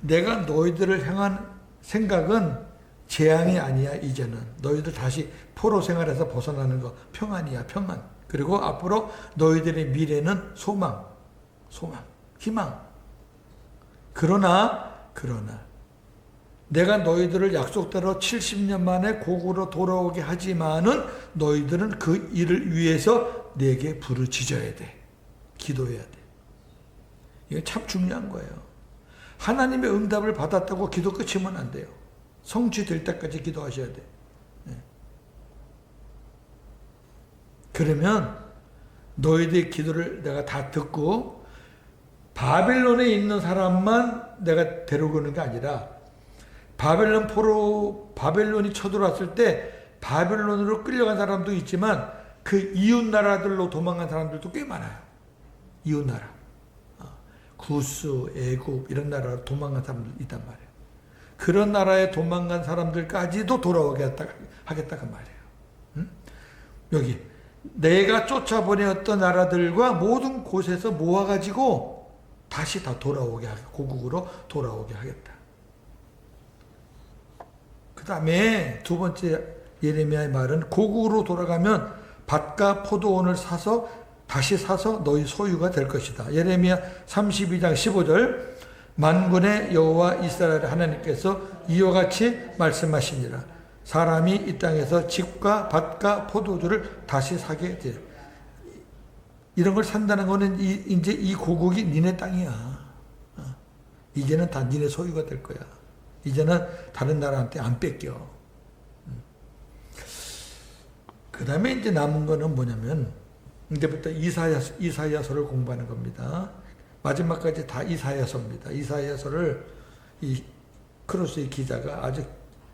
내가 너희들을 향한 생각은 재앙이 아니야. 이제는 너희들 다시 포로 생활에서 벗어나는 거 평안이야. 평안. 그리고 앞으로 너희들의 미래는 소망, 희망. 그러나 내가 너희들을 약속대로 70년 만에 고국으로 돌아오게 하지만은 너희들은 그 일을 위해서 내게 부르짖어야 돼. 기도해야 돼. 이게 참 중요한 거예요. 하나님의 응답을 받았다고 기도 끝이면 안 돼요. 성취될 때까지 기도하셔야 돼. 그러면 너희들의 기도를 내가 다 듣고 바벨론에 있는 사람만 내가 데려오는 게 아니라 바벨론이 쳐들어왔을 때 바벨론으로 끌려간 사람도 있지만 그 이웃 나라들로 도망간 사람들도 꽤 많아요. 이웃 나라. 구스, 애굽 이런 나라로 도망간 사람들 있단 말이에요. 그런 나라에 도망간 사람들까지도 돌아오게 하겠다 그 말이에요. 응? 여기 내가 쫓아보내었던 나라들과 모든 곳에서 모아가지고 다시 다 고국으로 돌아오게 하겠다. 그 다음에 두 번째 예레미야의 말은 고국으로 돌아가면 밭과 포도원을 다시 사서 너희 소유가 될 것이다. 예레미야 32장 15절. 만군의 여호와 이스라엘 하나님께서 이와 같이 말씀하시니라. 사람이 이 땅에서 집과 밭과 포도주를 다시 사게 돼. 이런 걸 산다는 거는 이제 이 고국이 니네 땅이야. 이제는 다 니네 소유가 될 거야. 이제는 다른 나라한테 안 뺏겨. 그 다음에 이제 남은 거는 뭐냐면, 이제부터 이사야서를 공부하는 겁니다. 마지막까지 다 이사야서입니다. 이사야서를 이 크로스의 기자가 아주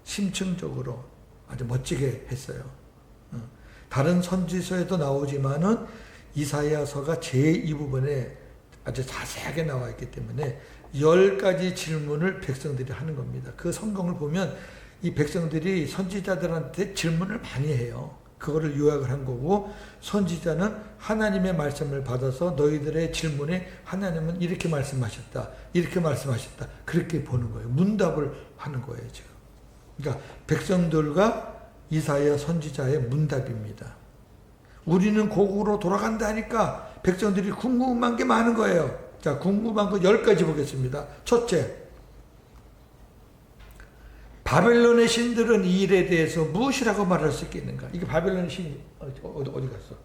심층적으로 아주 멋지게 했어요. 다른 선지서에도 나오지만은 이사야서가 제2부분에 아주 자세하게 나와 있기 때문에 10가지 질문을 백성들이 하는 겁니다. 그 성경을 보면 이 백성들이 선지자들한테 질문을 많이 해요. 그거를 요약을 한 거고, 선지자는 하나님의 말씀을 받아서 너희들의 질문에 하나님은 이렇게 말씀하셨다, 이렇게 말씀하셨다, 그렇게 보는 거예요. 문답을 하는 거예요, 지금. 그러니까 백성들과 이사야 선지자의 문답입니다. 우리는 고국으로 돌아간다 하니까 백성들이 궁금한 게 많은 거예요. 자, 궁금한 거 10가지 보겠습니다. 첫째, 바벨론의 신들은 이 일에 대해서 무엇이라고 말할 수 있겠는가? 이게 바벨론의 신이 어디 갔어?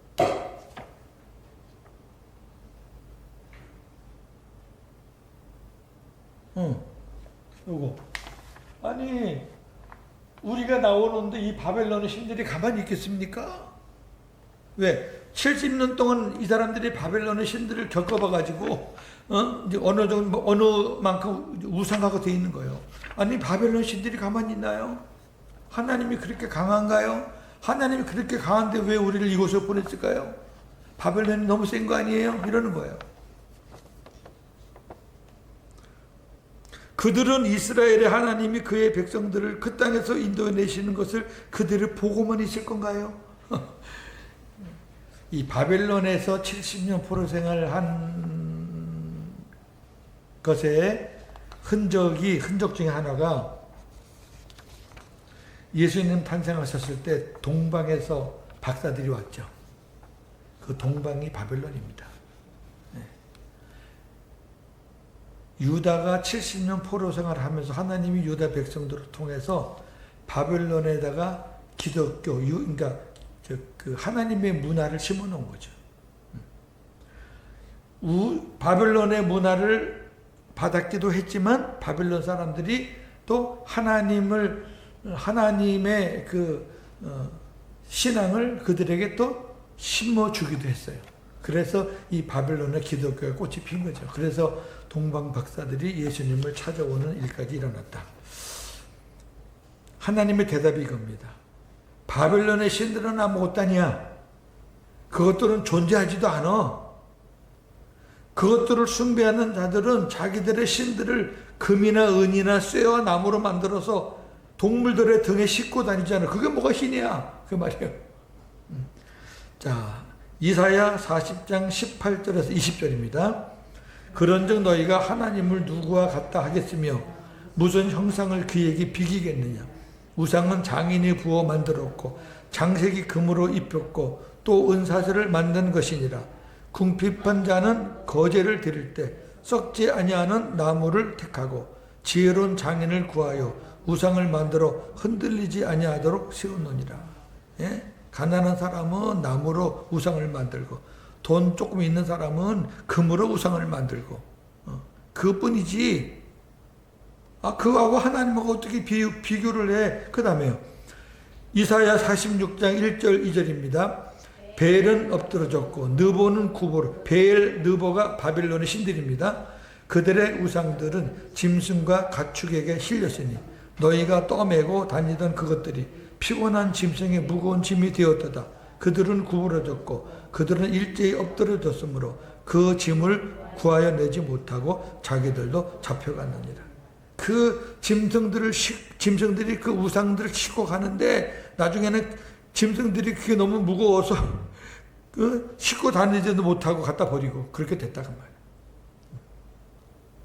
요거. 아니, 우리가 나오는데 이 바벨론의 신들이 가만히 있겠습니까? 왜? 70년 동안 이 사람들이 바벨론의 신들을 겪어봐가지고, 이제 어느 정도, 어느 만큼 우상화가 되어 있는 거예요. 아니, 바벨론 신들이 가만히 있나요? 하나님이 그렇게 강한가요? 하나님이 그렇게 강한데 왜 우리를 이곳에 보냈을까요? 바벨론이 너무 센 거 아니에요? 이러는 거예요. 그들은 이스라엘의 하나님이 그의 백성들을 그 땅에서 인도해내시는 것을 그들을 보고만 있을 건가요? 이 바벨론에서 70년 포로 생활한 것의 흔적 중에 하나가, 예수님 탄생하셨을 때 동방에서 박사들이 왔죠. 그 동방이 바벨론입니다. 유다가 70년 포로 생활을 하면서 하나님이 유다 백성들을 통해서 바벨론에다가 기독교, 그러니까 그 하나님의 문화를 심어 놓은 거죠. 바벨론의 문화를 받았기도 했지만 바벨론 사람들이 또 하나님의 신앙을 그들에게 또 심어 주기도 했어요. 그래서 이 바벨론의 기독교가 꽃이 핀 거죠. 그래서 동방 박사들이 예수님을 찾아오는 일까지 일어났다. 하나님의 대답이 이겁니다. 바벨론의 신들은 아무것도냐? 그것들은 존재하지도 않아. 그것들을 숭배하는 자들은 자기들의 신들을 금이나 은이나 쇠와 나무로 만들어서 동물들의 등에 싣고 다니잖아. 그게 뭐가 신이야? 그 말이에요. 자, 이사야 40장 18절에서 20절입니다. 그런즉 너희가 하나님을 누구와 같다 하겠으며 무슨 형상을 그에게 비기겠느냐? 우상은 장인이 부어 만들었고 장색이 금으로 입혔고 또 은사슬을 만든 것이니라. 궁핍한 자는 거제를 드릴 때 썩지 아니하는 나무를 택하고 지혜로운 장인을 구하여 우상을 만들어 흔들리지 아니하도록 세우느니라. 예? 가난한 사람은 나무로 우상을 만들고 돈 조금 있는 사람은 금으로 우상을 만들고 그것뿐이지. 그거하고 하나님하고 어떻게 비교를 해? 그 다음에요. 이사야 46장 1절 2절입니다. 벨은 엎드러졌고 느보는 구보로. 벨, 느보가 바빌론의 신들입니다. 그들의 우상들은 짐승과 가축에게 실렸으니 너희가 떠매고 다니던 그것들이 피곤한 짐승의 무거운 짐이 되었도다. 그들은 구부러졌고 그들은 일제히 엎드러졌으므로 그 짐을 구하여 내지 못하고 자기들도 잡혀갔느니라. 그 짐승들이 그 우상들을 싣고 가는데 나중에는 짐승들이 그게 너무 무거워서 싣고 다니지도 못하고 갖다 버리고 그렇게 됐다고 말이에요.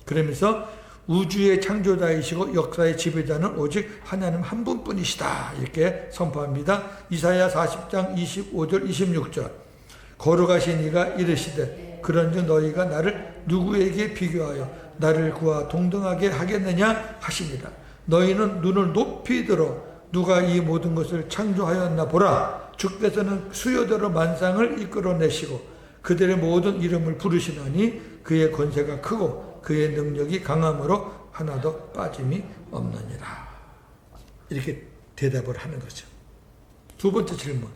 그러면서 우주의 창조자이시고 역사의 지배자는 오직 하나님 한 분뿐이시다. 이렇게 선포합니다. 이사야 40장 25절 26절. 거룩하신 이가 이르시되 그런즉 너희가 나를 누구에게 비교하여 나를 구하 동등하게 하겠느냐 하시니라. 너희는 눈을 높이 들어 누가 이 모든 것을 창조하였나 보라. 주께서는 수요대로 만상을 이끌어내시고 그들의 모든 이름을 부르시나니 그의 권세가 크고 그의 능력이 강함으로 하나도 빠짐이 없느니라. 이렇게 대답을 하는 거죠. 두 번째 질문.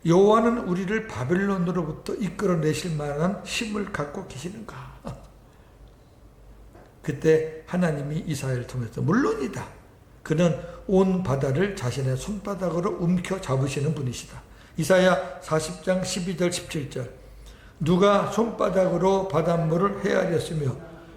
여호와는 우리를 바벨론으로부터 이끌어내실 만한 힘을 갖고 계시는가? 그때 하나님이 이사야를 통해서 물론이다. 그는 온 바다를 자신의 손바닥으로 움켜 잡으시는 분이시다. 이사야 40장 12절 17절. 누가 손바닥으로 바닷물을 헤아렸으며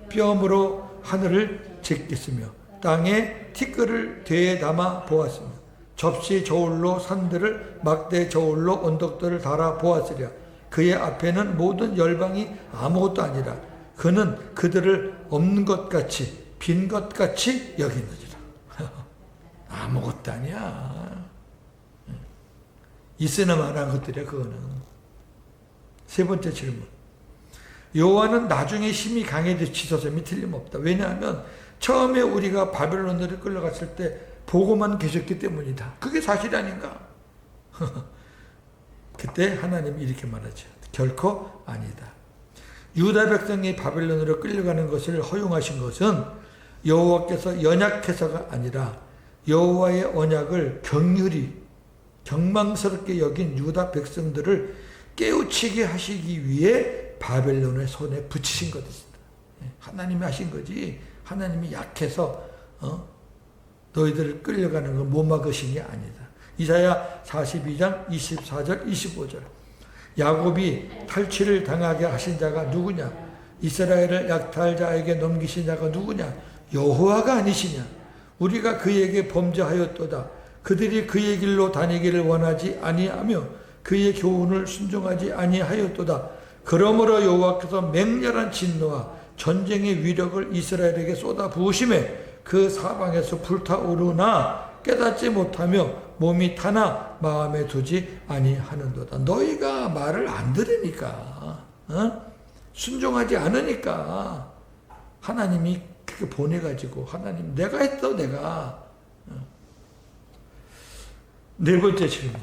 뼘으로 하늘을 제꼈으며 땅에 티끌을 되에 담아 보았으며 접시 저울로 산들을 막대 저울로 언덕들을 달아 보았으랴. 그의 앞에는 모든 열방이 아무것도 아니라 그는 그들을 없는 것 같이 빈 것 같이 여기느니라. 아무것도 아니야. 있으나 마나 것들이야 그거는. 세 번째 질문. 여호와는 나중에 힘이 강해지셨음이 틀림없다. 왜냐하면 처음에 우리가 바벨론으로 끌려갔을 때 보고만 계셨기 때문이다. 그게 사실 아닌가? 그때 하나님이 이렇게 말하죠. 결코 아니다. 유다 백성이 바벨론으로 끌려가는 것을 허용하신 것은 여호와께서 연약해서가 아니라 여호와의 언약을 경휼히 경망스럽게 여긴 유다 백성들을 깨우치게 하시기 위해 바벨론의 손에 붙이신 것이다. 하나님이 하신 거지. 하나님이 약해서 너희들을 끌려가는 건 못 막으신 게 아니다. 이사야 42장 24절 25절. 야곱이 탈취를 당하게 하신 자가 누구냐? 이스라엘을 약탈자에게 넘기신 자가 누구냐? 여호와가 아니시냐? 우리가 그에게 범죄하였도다. 그들이 그의 길로 다니기를 원하지 아니하며 그의 교훈을 순종하지 아니하였도다. 그러므로 여호와께서 맹렬한 진노와 전쟁의 위력을 이스라엘에게 쏟아 부으심에 그 사방에서 불타오르나 깨닫지 못하며 몸이 타나 마음에 두지 아니하는도다. 너희가 말을 안 들으니까, 순종하지 않으니까 하나님이 그렇게 보내가지고 하나님 내가 했어 내가. 네 번째 질문.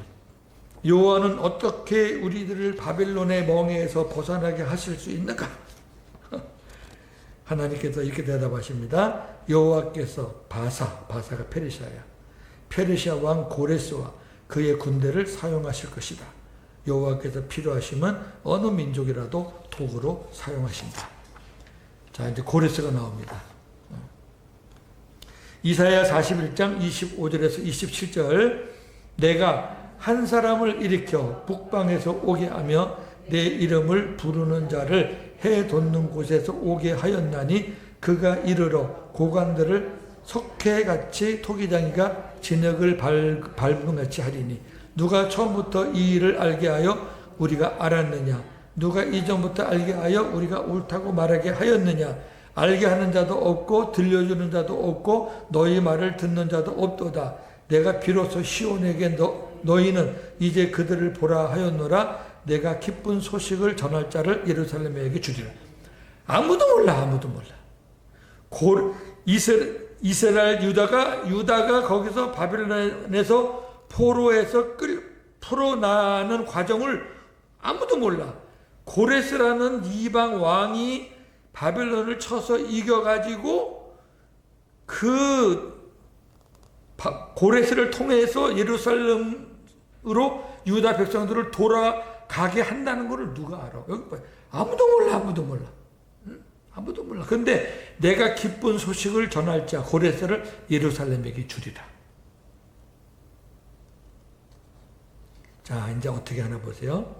여호와는 어떻게 우리들을 바벨론의 멍에에서 벗어나게 하실 수 있는가? 하나님께서 이렇게 대답하십니다. 여호와께서 바사가 페르시아야. 페르시아 왕 고레스와 그의 군대를 사용하실 것이다. 여호와께서 필요하시면 어느 민족이라도 도구로 사용하신다. 자, 이제 고레스가 나옵니다. 이사야 41장 25절에서 27절. 내가 한 사람을 일으켜 북방에서 오게 하며 내 이름을 부르는 자를 해 돋는 곳에서 오게 하였나니 그가 이르러 고관들을 석회같이 토기장이가 진흙을 밟은 같이 하리니 누가 처음부터 이 일을 알게 하여 우리가 알았느냐? 누가 이전부터 알게 하여 우리가 옳다고 말하게 하였느냐? 알게 하는 자도 없고 들려주는 자도 없고 너희 말을 듣는 자도 없도다. 내가 비로소 시온에게 너희는 이제 그들을 보라 하였노라. 내가 기쁜 소식을 전할 자를 예루살렘에게 주리라. 아무도 몰라. 이스라엘 유다가 거기서 바벨론에서 포로에서 풀어나는 과정을 아무도 몰라. 고레스라는 이방 왕이 바벨론을 쳐서 이겨가지고 그 고레스를 통해서 예루살렘으로 유다 백성들을 돌아가게 한다는 것을 누가 알아? 여기 봐. 아무도 몰라. 아무도 몰라. 근데 내가 기쁜 소식을 전할 자 고레스를 예루살렘에게 주리라. 자, 이제 어떻게 하나 보세요.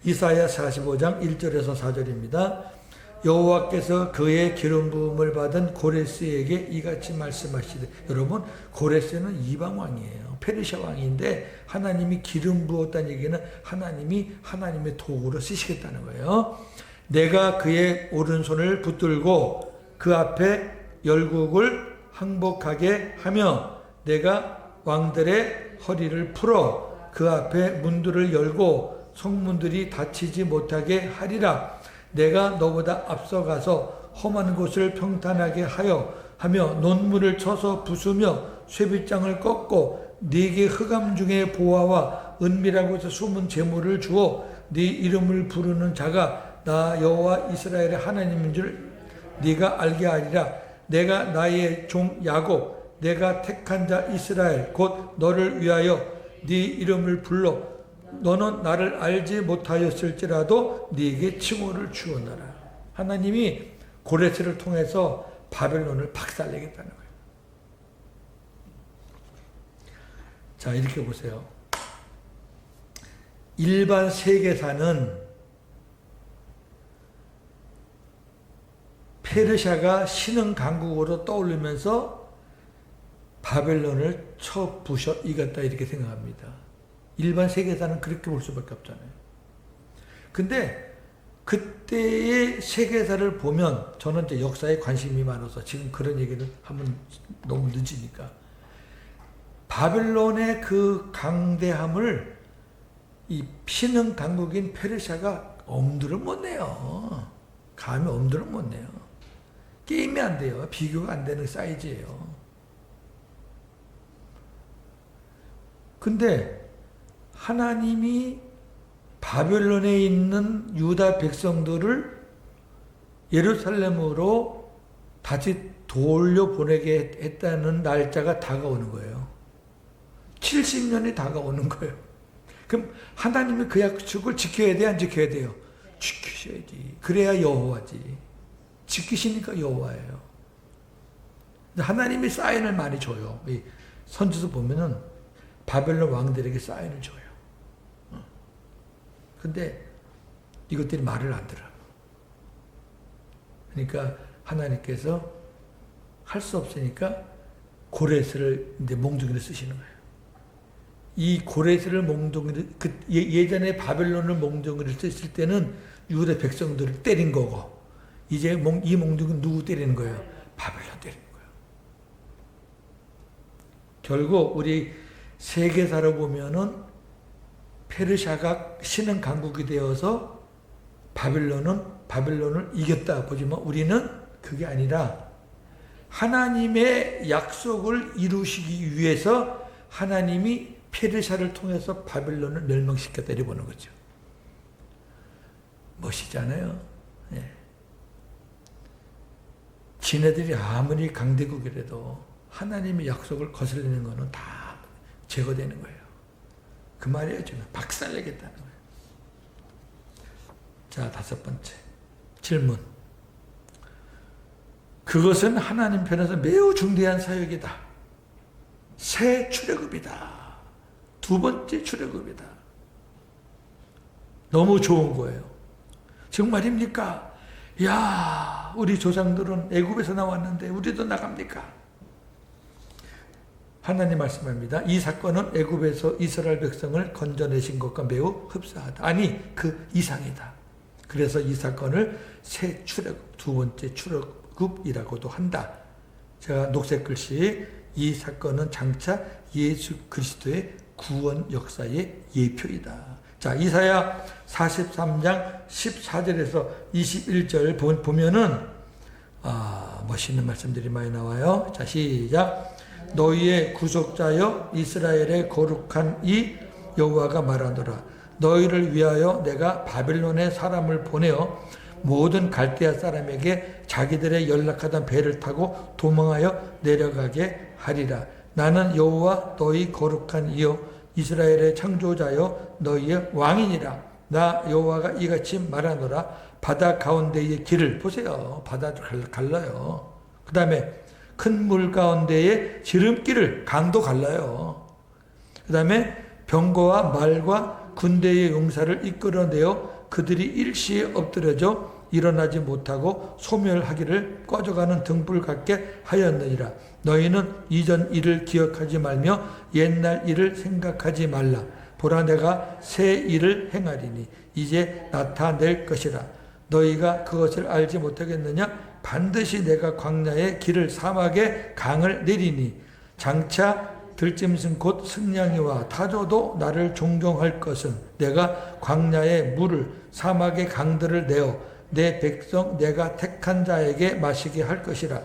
이사야 45장 1절에서 4절입니다. 여호와께서 그의 기름 부음을 받은 고레스에게 이같이 말씀하시되. 여러분, 고레스는 이방 왕이에요. 페르시아 왕인데 하나님이 기름 부었다는 얘기는 하나님이 하나님의 도구로 쓰시겠다는 거예요. 내가 그의 오른손을 붙들고 그 앞에 열국을 항복하게 하며 내가 왕들의 허리를 풀어 그 앞에 문들을 열고 성문들이 닫히지 못하게 하리라. 내가 너보다 앞서가서 험한 곳을 평탄하게 하며 논문을 쳐서 부수며 쇠빗장을 꺾고 네게 흑암 중에 보화와 은밀한 곳에 숨은 재물을 주어 네 이름을 부르는 자가 나 여호와 이스라엘의 하나님인 줄 네가 알게 하리라. 내가 나의 종 야곱, 내가 택한 자 이스라엘, 곧 너를 위하여 네 이름을 불러 너는 나를 알지 못하였을지라도 네게 칭호를 주었노라. 하나님이 고레스를 통해서 바벨론을 박살내겠다는 거예요. 자, 이렇게 보세요. 일반 세계사는 페르시아가 신흥 강국으로 떠오르면서 바벨론을 쳐 부셔 이겼다 이렇게 생각합니다. 일반 세계사는 그렇게 볼 수밖에 없잖아요. 근데 그때의 세계사를 보면, 저는 이제 역사에 관심이 많아서 지금 그런 얘기를 하면 너무 늦으니까, 바벨론의 그 강대함을 이 신흥 강국인 페르시아가 엄두를 못 내요. 감히 엄두를 못 내요. 게임이 안 돼요. 비교가 안 되는 사이즈예요. 근데 하나님이 바벨론에 있는 유다 백성들을 예루살렘으로 다시 돌려보내게 했다는 날짜가 다가오는 거예요. 70년이 다가오는 거예요. 그럼 하나님이 그 약속을 지켜야 돼, 안 지켜야 돼요? 지키셔야지. 그래야 여호와지. 지키시니까 여호와예요. 하나님이 사인을 많이 줘요. 이 선지서 보면은 바벨론 왕들에게 사인을 줘요. 근데 이것들이 말을 안 들어요. 그러니까 하나님께서 할 수 없으니까 고레스를 이제 몽둥이로 쓰시는 거예요. 이 고레스를 몽둥이로, 예전에 바벨론을 몽둥이로 쓰실 때는 유다 백성들을 때린 거고, 이제 이 몽둥이는 누구 때리는 거예요? 바벨론 때리는 거예요. 결국 우리 세계사로 보면은 페르시아가 신흥 강국이 되어서 바벨론을 이겼다 보지만, 우리는 그게 아니라 하나님의 약속을 이루시기 위해서 하나님이 페르시아를 통해서 바벨론을 멸망시켜 때려보는 거죠. 멋있잖아요. 네. 지네들이 아무리 강대국이라도 하나님의 약속을 거슬리는 것은 다 제거되는 거예요. 그 말이에요. 지금 박살내겠다는 거예요. 자, 5번째 질문. 그것은 하나님 편에서 매우 중대한 사역이다. 새 출애굽이다. 2번째 출애굽이다. 너무 좋은 거예요. 정말입니까? 야, 우리 조상들은 애굽에서 나왔는데 우리도 나갑니까? 하나님 말씀합니다. 이 사건은 애굽에서 이스라엘 백성을 건져내신 것과 매우 흡사하다. 아니, 그 이상이다. 그래서 이 사건을 새 출애굽, 2번째 출애굽이라고도 한다. 제가 녹색 글씨, 이 사건은 장차 예수 그리스도의 구원 역사의 예표이다. 자, 이사야 43장 14절에서 21절 보면은 멋있는 말씀들이 많이 나와요. 자, 시작. 너희의 구속자여 이스라엘의 거룩한 이 여호와가 말하노라. 너희를 위하여 내가 바벨론에 사람을 보내어 모든 갈대아 사람에게 자기들의 연락하던 배를 타고 도망하여 내려가게 하리라. 나는 여호와 너희 거룩한 이여 이스라엘의 창조자여 너희의 왕이니라. 나 여호와가 이같이 말하노라. 바다 가운데의 길을 보세요. 바다를 갈라요. 그 다음에 큰 물 가운데의 지름길을 강도 갈라요. 그 다음에 병거와 말과 군대의 용사를 이끌어내어 그들이 일시에 엎드려져 일어나지 못하고 소멸하기를 꺼져가는 등불 같게 하였느니라. 너희는 이전 일을 기억하지 말며 옛날 일을 생각하지 말라. 보라, 내가 새 일을 행하리니 이제 나타낼 것이라. 너희가 그것을 알지 못하겠느냐? 반드시 내가 광야의 길을 사막에 강을 내리니 장차 들짐승 곧 승냥이와 타조도 나를 존경할 것은 내가 광야의 물을 사막의 강들을 내어 내 백성 내가 택한 자에게 마시게 할 것이라.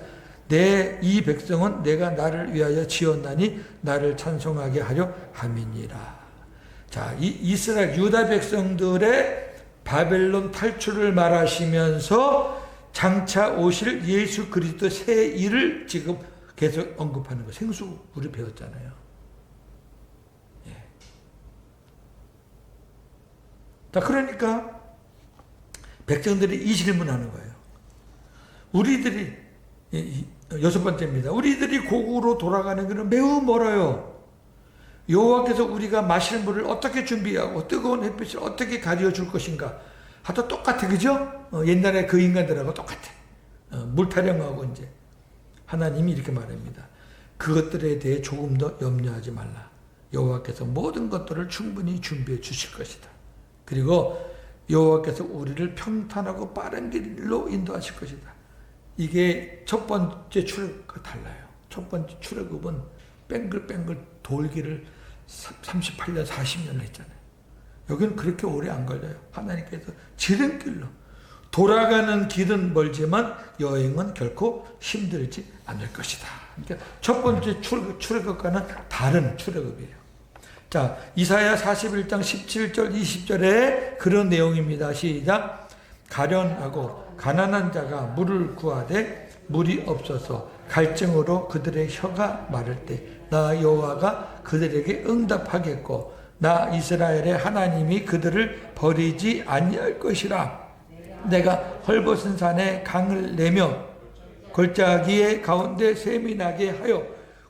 내 이 백성은 내가 나를 위하여 지었나니 나를 찬송하게 하려 함이니라. 자, 이 이스라엘 유다 백성들의 바벨론 탈출을 말하시면서 장차 오실 예수 그리스도 새 일을 지금 계속 언급하는 거. 생수 우리 배웠잖아요. 예. 자, 그러니까 백성들이 이 질문하는 거예요. 우리들이 여섯 번째입니다. 우리들이 고국으로 돌아가는 것은 매우 멀어요. 여호와께서 우리가 마실 물을 어떻게 준비하고 뜨거운 햇빛을 어떻게 가려 줄 것인가. 하도 똑같아, 그죠? 옛날에 그 인간들하고 똑같아. 물 타령하고 이제 하나님이 이렇게 말합니다. 그것들에 대해 조금 더 염려하지 말라. 여호와께서 모든 것들을 충분히 준비해 주실 것이다. 그리고 여호와께서 우리를 평탄하고 빠른 길로 인도하실 것이다. 이게 첫 번째 출애굽과 달라요. 첫 번째 출애굽은 뺑글뺑글 돌기를 38년, 40년을 했잖아요. 여기는 그렇게 오래 안 걸려요. 하나님께서 지름길로. 돌아가는 길은 멀지만 여행은 결코 힘들지 않을 것이다. 그러니까 첫 번째 출애굽과는 다른 출애굽이에요. 자, 이사야 41장 17절 20절에 그런 내용입니다. 시작. 가련하고 가난한 자가 물을 구하되 물이 없어서 갈증으로 그들의 혀가 마를 때 나 여호와가 그들에게 응답하겠고 나 이스라엘의 하나님이 그들을 버리지 아니할 것이라. 내가 헐벗은 산에 강을 내며 골짜기의 가운데 샘이 나게 하여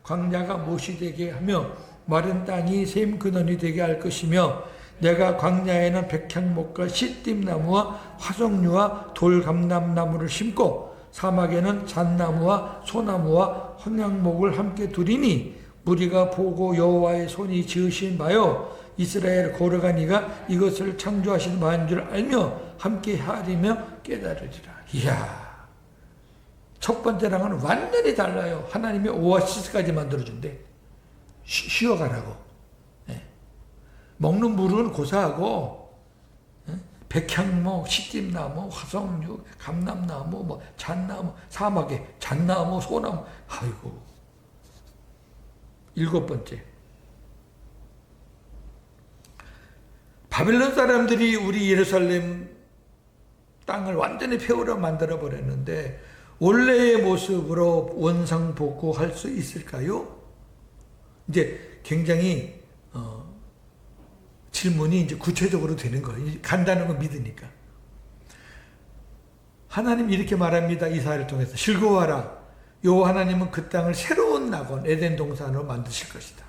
광야가 못이 되게 하며 마른 땅이 샘 근원이 되게 할 것이며 내가 광야에는 백향목과 시띠나무와 화석류와 돌감람나무를 심고 사막에는 잣나무와 소나무와 황양목을 함께 두리니 무리가 보고 여호와의 손이 지으신 바요 이스라엘 고르가 이가 이것을 창조하신 바인 줄 알며 함께 하리며 깨달으리라. 이야, 첫 번째랑은 완전히 달라요. 하나님이 오아시스까지 만들어준대. 쉬어가라고. 네. 먹는 물은 고사하고 백향목, 시집나무, 화석류, 감람나무, 뭐 잣나무, 사막에 잣나무, 소나무. 아이고. 일곱 번째. 바벨론 사람들이 우리 예루살렘 땅을 완전히 폐허로 만들어 버렸는데 원래의 모습으로 원상복구할 수 있을까요? 이제 굉장히 질문이 이제 구체적으로 되는 거예요. 간다는 거 믿으니까. 하나님 이렇게 말합니다. 이사야를 통해서 즐거워하라. 여호와 하나님은 그 땅을 새로운 낙원 에덴 동산으로 만드실 것이다.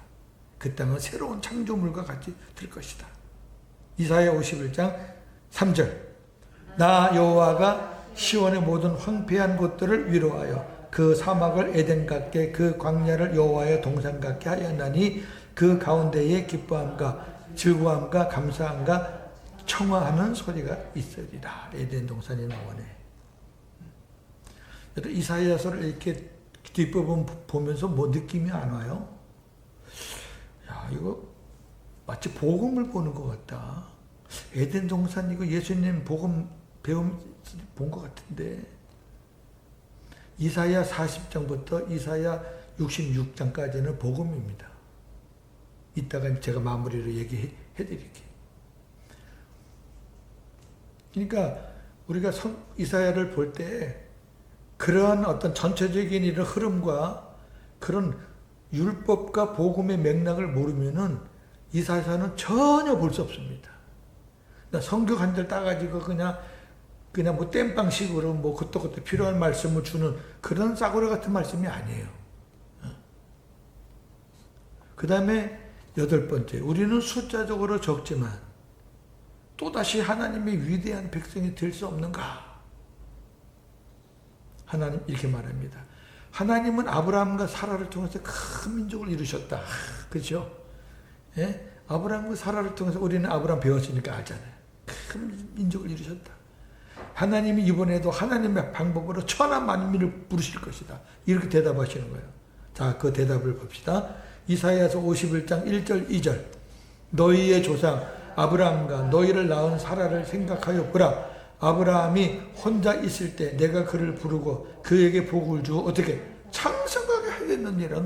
그 땅은 새로운 창조물과 같이 될 것이다. 이사야 51장 3절. 나 여호와가 시온의 모든 황폐한 곳들을 위로하여 그 사막을 에덴 같게 그 광야를 여호와의 동산 같게 하였나니 그 가운데에 기뻐함과 즐거움과 감사함과 청하하는 소리가 있으리라. 에덴 동산이 나오네. 이사야서를 이렇게 뒷부분 보면서 뭐 느낌이 안 와요? 야, 이거 마치 복음을 보는 것 같다. 에덴 동산 이거 예수님 복음 본 것 같은데. 이사야 40장부터 이사야 66장까지는 복음입니다. 이따가 제가 마무리로 얘기해 드릴게요. 그러니까 우리가 이사야를 볼 때 그러한 어떤 전체적인 이런 흐름과 그런 율법과 복음의 맥락을 모르면은 이사야서는 전혀 볼 수 없습니다. 성경 한 절 따가지고 그냥 뭐 땜빵식으로 뭐 그것도 필요한 말씀을 주는 그런 싸구려 같은 말씀이 아니에요. 그 다음에 여덟 번째, 우리는 숫자적으로 적지만 또다시 하나님의 위대한 백성이 될 수 없는가? 하나님 이렇게 말합니다. 하나님은 아브라함과 사라를 통해서 큰 민족을 이루셨다. 그렇죠? 예? 아브라함과 사라를 통해서 우리는 아브라함 배웠으니까 알잖아요. 큰 민족을 이루셨다. 하나님이 이번에도 하나님의 방법으로 천하 만민을 부르실 것이다. 이렇게 대답하시는 거예요. 자, 그 대답을 봅시다. 이사야서 51장 1절 2절. 너희의 조상 아브라함과 너희를 낳은 사라를 생각하여 보라. 아브라함이 혼자 있을 때 내가 그를 부르고 그에게 복을 주어 어떻게 창성하게 하겠느니라.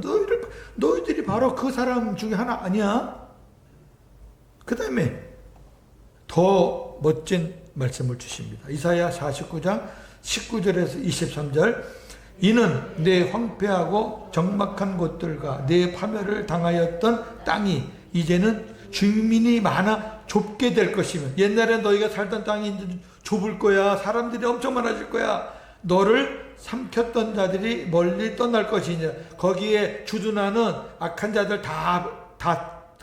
너희들이 바로 그 사람 중에 하나 아니야? 그 다음에 더 멋진 말씀을 주십니다. 이사야 49장 19절에서 23절. 이는 내 황폐하고 적막한 곳들과 내 파멸을 당하였던 땅이 이제는 주민이 많아 좁게 될 것이며, 옛날에 너희가 살던 땅이 이제 좁을 거야. 사람들이 엄청 많아질 거야. 너를 삼켰던 자들이 멀리 떠날 것이냐. 거기에 주둔하는 악한 자들 다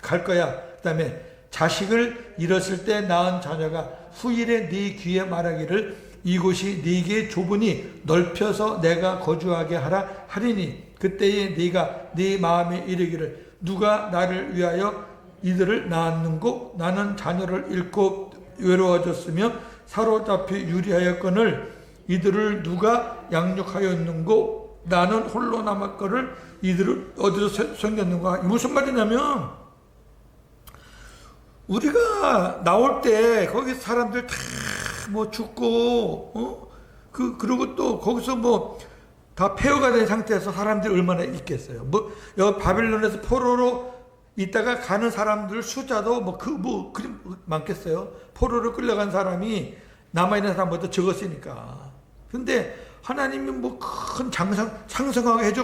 갈 거야. 그 다음에 자식을 잃었을 때 낳은 자녀가 후일에 네 귀에 말하기를 이곳이 네게 좁으니 넓혀서 내가 거주하게 하라 하리니, 그때에 네가 네 마음에 이르기를 누가 나를 위하여 이들을 낳았는고, 나는 자녀를 잃고 외로워졌으며 사로잡혀 유리하였거늘 이들을 누가 양육하였는고, 나는 홀로 남았거늘 이들을 어디서 생겼는가. 무슨 말이냐면, 우리가 나올 때 거기 사람들 다 뭐 죽고 그리고 또 거기서 뭐 다 폐허가 된 상태에서 사람들이 얼마나 있겠어요. 뭐 여기 바빌론에서 포로로 있다가 가는 사람들 숫자도 그리 많겠어요. 포로로 끌려간 사람이 남아있는 사람보다 적었으니까. 근데 하나님이 뭐 큰 상승하게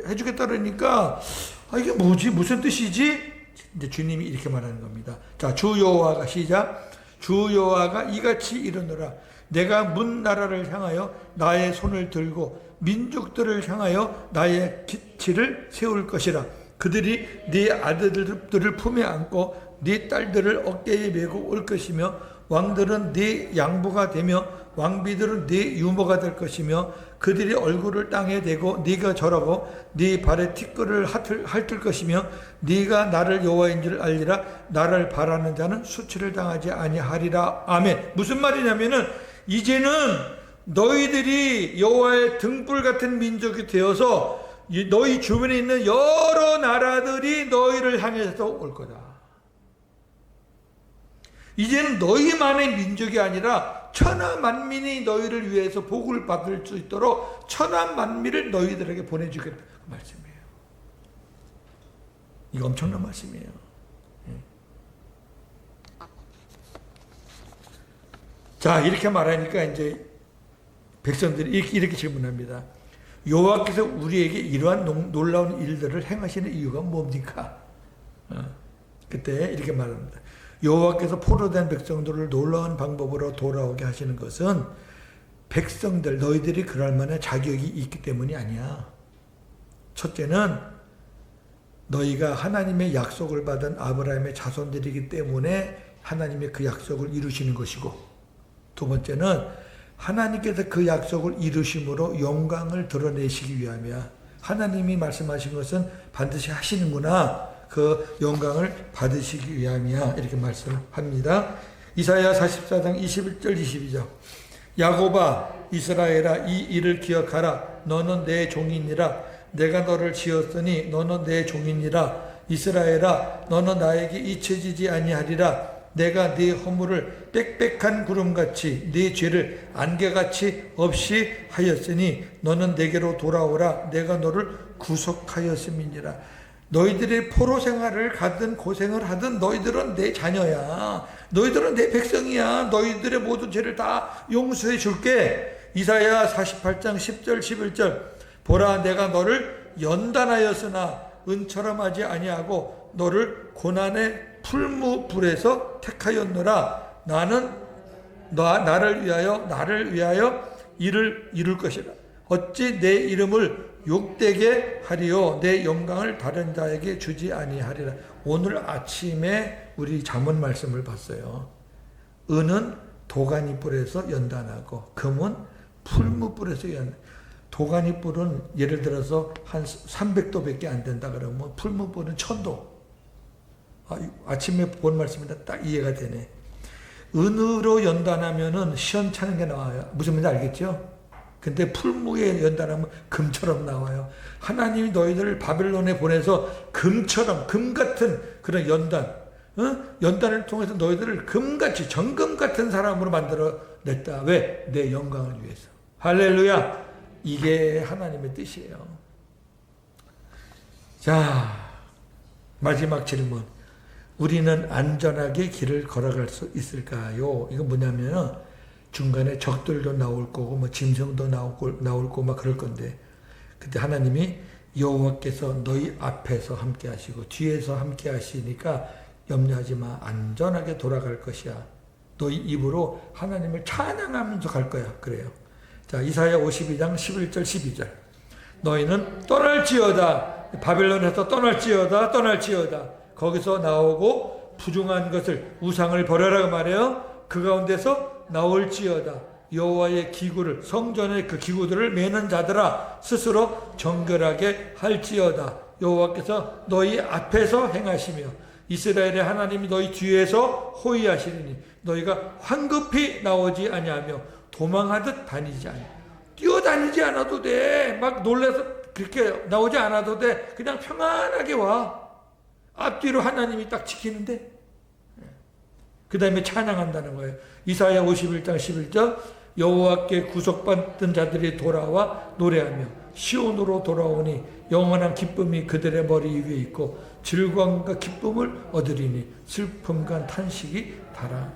해주겠다 그러니까, 이게 뭐지? 무슨 뜻이지? 이제 주님이 이렇게 말하는 겁니다. 자, 주 여호와가 시작. 주 여호와가 이같이 이르노라. 내가 문 나라를 향하여 나의 손을 들고 민족들을 향하여 나의 기치를 세울 것이라. 그들이 네 아들들을 품에 안고 네 딸들을 어깨에 메고 올 것이며, 왕들은 네 양보가 되며 왕비들은 네 유모가 될 것이며, 그들이 얼굴을 땅에 대고 네가 절하고 네 발에 티끌을 핥을 것이며, 네가 나를 여호와인 줄 알리라. 나를 바라는 자는 수치를 당하지 아니하리라. 아멘. 무슨 말이냐면은, 이제는 너희들이 여호와의 등불 같은 민족이 되어서 너희 주변에 있는 여러 나라들이 너희를 향해서 올 거다. 이제는 너희만의 민족이 아니라 천하 만민이 너희를 위해서 복을 받을 수 있도록 천하 만민을 너희들에게 보내주겠다. 그 말씀이에요. 이거 엄청난 말씀이에요. 자, 이렇게 말하니까 이제 백성들이 이렇게 질문합니다. 여호와께서 우리에게 이러한 놀라운 일들을 행하시는 이유가 뭡니까? 그때 이렇게 말합니다. 여호와께서 포로된 백성들을 놀라운 방법으로 돌아오게 하시는 것은 백성들, 너희들이 그럴 만한 자격이 있기 때문이 아니야. 첫째는 너희가 하나님의 약속을 받은 아브라함의 자손들이기 때문에 하나님의 그 약속을 이루시는 것이고, 두 번째는 하나님께서 그 약속을 이루심으로 영광을 드러내시기 위함이야. 하나님이 말씀하신 것은 반드시 하시는구나. 그 영광을 받으시기 위함이야. 이렇게 말씀합니다. 이사야 44장 21절 22절. 야곱아 이스라엘아 이 일을 기억하라. 너는 내 종이니라. 내가 너를 지었으니 너는 내 종이니라. 이스라엘아 너는 나에게 잊혀지지 아니하리라. 내가 네 허물을 빽빽한 구름같이 네 죄를 안개같이 없이 하였으니 너는 내게로 돌아오라. 내가 너를 구속하였음이니라. 너희들이 포로 생활을 가든 고생을 하든 너희들은 내 자녀야. 너희들은 내 백성이야. 너희들의 모든 죄를 다 용서해 줄게. 이사야 48장 10절 11절. 보라 내가 너를 연단하였으나 은처럼 하지 아니하고 너를 고난의 풀무불에서 택하였노라. 나는 나를 위하여 일을 이룰 것이라. 어찌 내 이름을 욕되게 하리요 내 영광을 다른 자에게 주지 아니하리라. 오늘 아침에 우리 잠언 말씀을 봤어요. 은은 도가니불에서 연단하고 금은 풀무불에서 연단. 도가니불은 예를 들어서 한 300도밖에 안 된다 그러면 풀무불은 1000도. 아침에 본 말씀이다. 딱 이해가 되네. 은으로 연단하면은 시원찮은 게 나와요. 무슨 말인지 알겠죠? 근데 풀무에 연단하면 금처럼 나와요. 하나님이 너희들을 바벨론에 보내서 금처럼, 금 같은 그런 연단, 연단을 통해서 너희들을 금같이, 정금 같은 사람으로 만들어 냈다. 왜? 내 영광을 위해서. 할렐루야! 이게 하나님의 뜻이에요. 자, 마지막 질문. 우리는 안전하게 길을 걸어갈 수 있을까요? 이건 뭐냐면 중간에 적들도 나올 거고 뭐 짐승도 나올 거고 막 그럴 건데, 그때 하나님이 여호와께서 너희 앞에서 함께 하시고 뒤에서 함께 하시니까 염려하지 마. 안전하게 돌아갈 것이야. 너희 입으로 하나님을 찬양하면서 갈 거야. 그래요. 자, 이사야 52장 11절 12절. 너희는 떠날지어다. 바벨론에서 떠날지어다. 거기서 나오고 부중한 것을, 우상을 버려라 말해요. 그 가운데서 나올지어다. 여호와의 기구를, 성전의 그 기구들을 매는 자들아 스스로 정결하게 할지어다. 여호와께서 너희 앞에서 행하시며 이스라엘의 하나님이 너희 뒤에서 호위하시리니 너희가 황급히 나오지 아니하며 도망하듯 다니지 아니하며. 뛰어다니지 않아도 돼. 막 놀라서 그렇게 나오지 않아도 돼. 그냥 평안하게 와. 앞뒤로 하나님이 딱 지키는데, 그 다음에 찬양한다는 거예요. 이사야 51장 11절. 여호와께 구속받던 자들이 돌아와 노래하며 시온으로 돌아오니 영원한 기쁨이 그들의 머리 위에 있고 즐거움과 기쁨을 얻으리니 슬픔과 탄식이 달아나리라.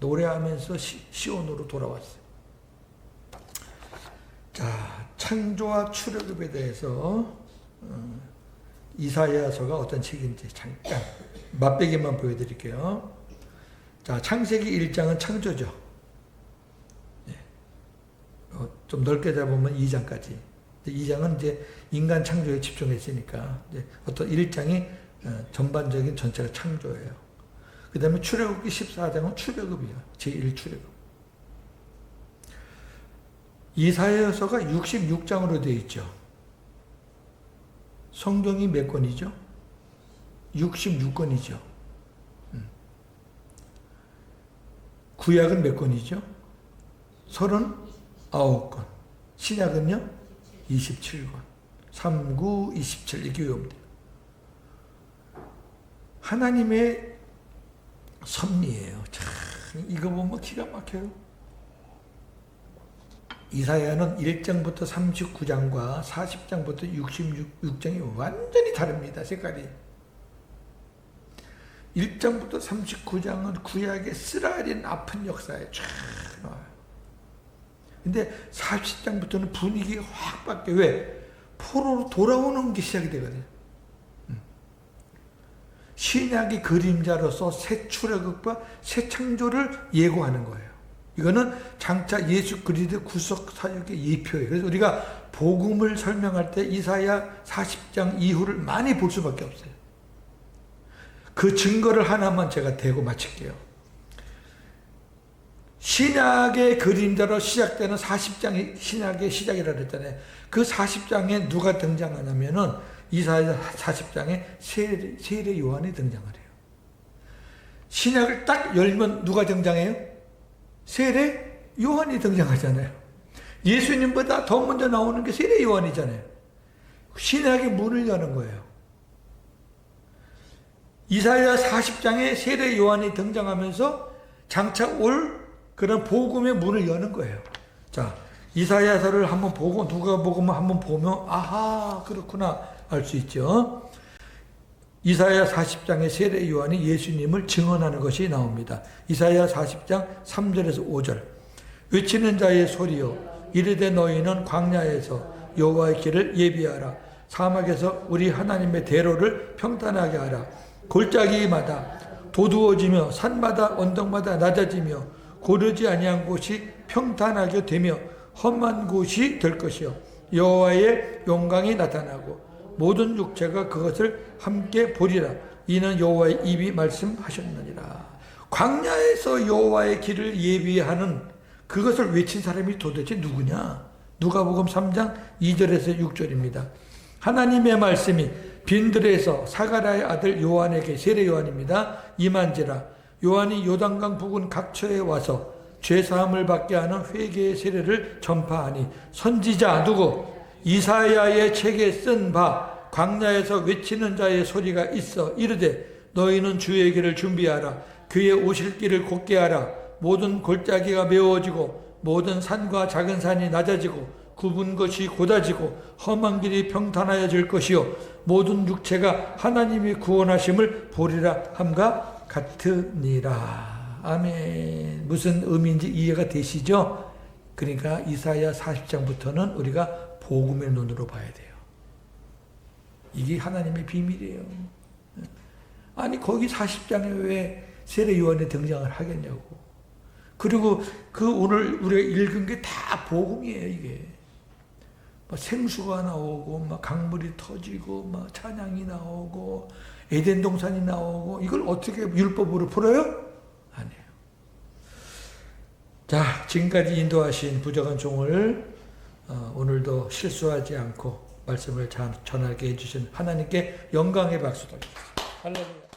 노래하면서 시온으로 돌아왔어요. 자, 창조와 출애굽에 대해서 이사야서가 어떤 책인지 잠깐 맛배기만 보여드릴게요. 자, 창세기 1장은 창조죠. 좀 넓게 잡으면 2장까지. 2장은 이제 인간 창조에 집중했으니까 이제 어떤 1장이 전반적인 전체가 창조예요. 그 다음에 출애굽기 14장은 출애굽이에요. 제1출애굽. 이사야서가 66장으로 되어 있죠. 성경이 몇 권이죠? 66권이죠. 구약은 몇 권이죠? 39권. 신약은요? 27권. 39, 27 이렇게 외우면 돼요. 하나님의 섭리예요. 참 이거 보면 기가 막혀요. 이사야는 1장부터 39장과 40장부터 66장이 완전히 다릅니다. 색깔이. 1장부터 39장은 구약의 쓰라린 아픈 역사에 쫙 나와요. 근데 40장부터는 분위기가 확 바뀌어요. 왜? 포로로 돌아오는 게 시작이 되거든요. 신약의 그림자로서 새 출애굽과 새 창조를 예고하는 거예요. 이거는 장차 예수 그리스도의 구속 사역의 예표예요. 그래서 우리가 복음을 설명할 때 이사야 40장 이후를 많이 볼 수밖에 없어요. 그 증거를 하나만 제가 대고 마칠게요. 신약의 그림자로 시작되는 40장이 신약의 시작이라고 했잖아요. 그 40장에 누가 등장하냐면은 이사야 40장에 세례 요한이 등장을 해요. 신약을 딱 열면 누가 등장해요? 세례 요한이 등장하잖아요. 예수님보다 더 먼저 나오는 게 세례 요한이잖아요. 신약의 문을 여는 거예요. 이사야 40장에 세례 요한이 등장하면서 장차 올 그런 복음의 문을 여는 거예요. 자, 이사야서를 한번 보고 누가복음을 한번 보면 아하 그렇구나 알 수 있죠. 이사야 40장의 세례 요한이 예수님을 증언하는 것이 나옵니다. 이사야 40장 3절에서 5절. 외치는 자의 소리여 이르되 너희는 광야에서 여호와의 길을 예비하라. 사막에서 우리 하나님의 대로를 평탄하게 하라. 골짜기마다 도두어지며 산마다 언덕마다 낮아지며 고르지 아니한 곳이 평탄하게 되며 험한 곳이 될 것이요 여호와의 영광이 나타나고 모든 육체가 그것을 함께 보리라. 이는 여호와의 입이 말씀하셨느니라. 광야에서 여호와의 길을 예비하는 그것을 외친 사람이 도대체 누구냐? 누가복음 3장 2절에서 6절입니다. 하나님의 말씀이 빈들에서 사가랴의 아들 요한에게 세례 요한입니다. 임한지라. 요한이 요단강 부근 각처에 와서 죄사함을 받게 하는 회개의 세례를 전파하니 선지자 누구? 이사야의 책에 쓴 바 광야에서 외치는 자의 소리가 있어 이르되 너희는 주의 길을 준비하라. 그의 오실 길을 곧게 하라. 모든 골짜기가 메워지고 모든 산과 작은 산이 낮아지고 굽은 것이 곧아지고 험한 길이 평탄하여질 것이요 모든 육체가 하나님이 구원하심을 보리라 함과 같으니라. 아멘. 무슨 의미인지 이해가 되시죠? 그러니까 이사야 40장부터는 우리가 복음의 눈으로 봐야 돼요. 이게 하나님의 비밀이에요. 아니 거기 40장에 왜 세례 요한이 등장을 하겠냐고. 그리고 그 오늘 우리가 읽은 게 다 복음이에요. 이게 막 생수가 나오고 막 강물이 터지고 막 찬양이 나오고 에덴 동산이 나오고 이걸 어떻게 율법으로 풀어요? 아니에요. 자, 지금까지 인도하신 부족한 종을 오늘도 실수하지 않고 말씀을 전하게 해주신 하나님께 영광의 박수 드립니다. 할렐루야.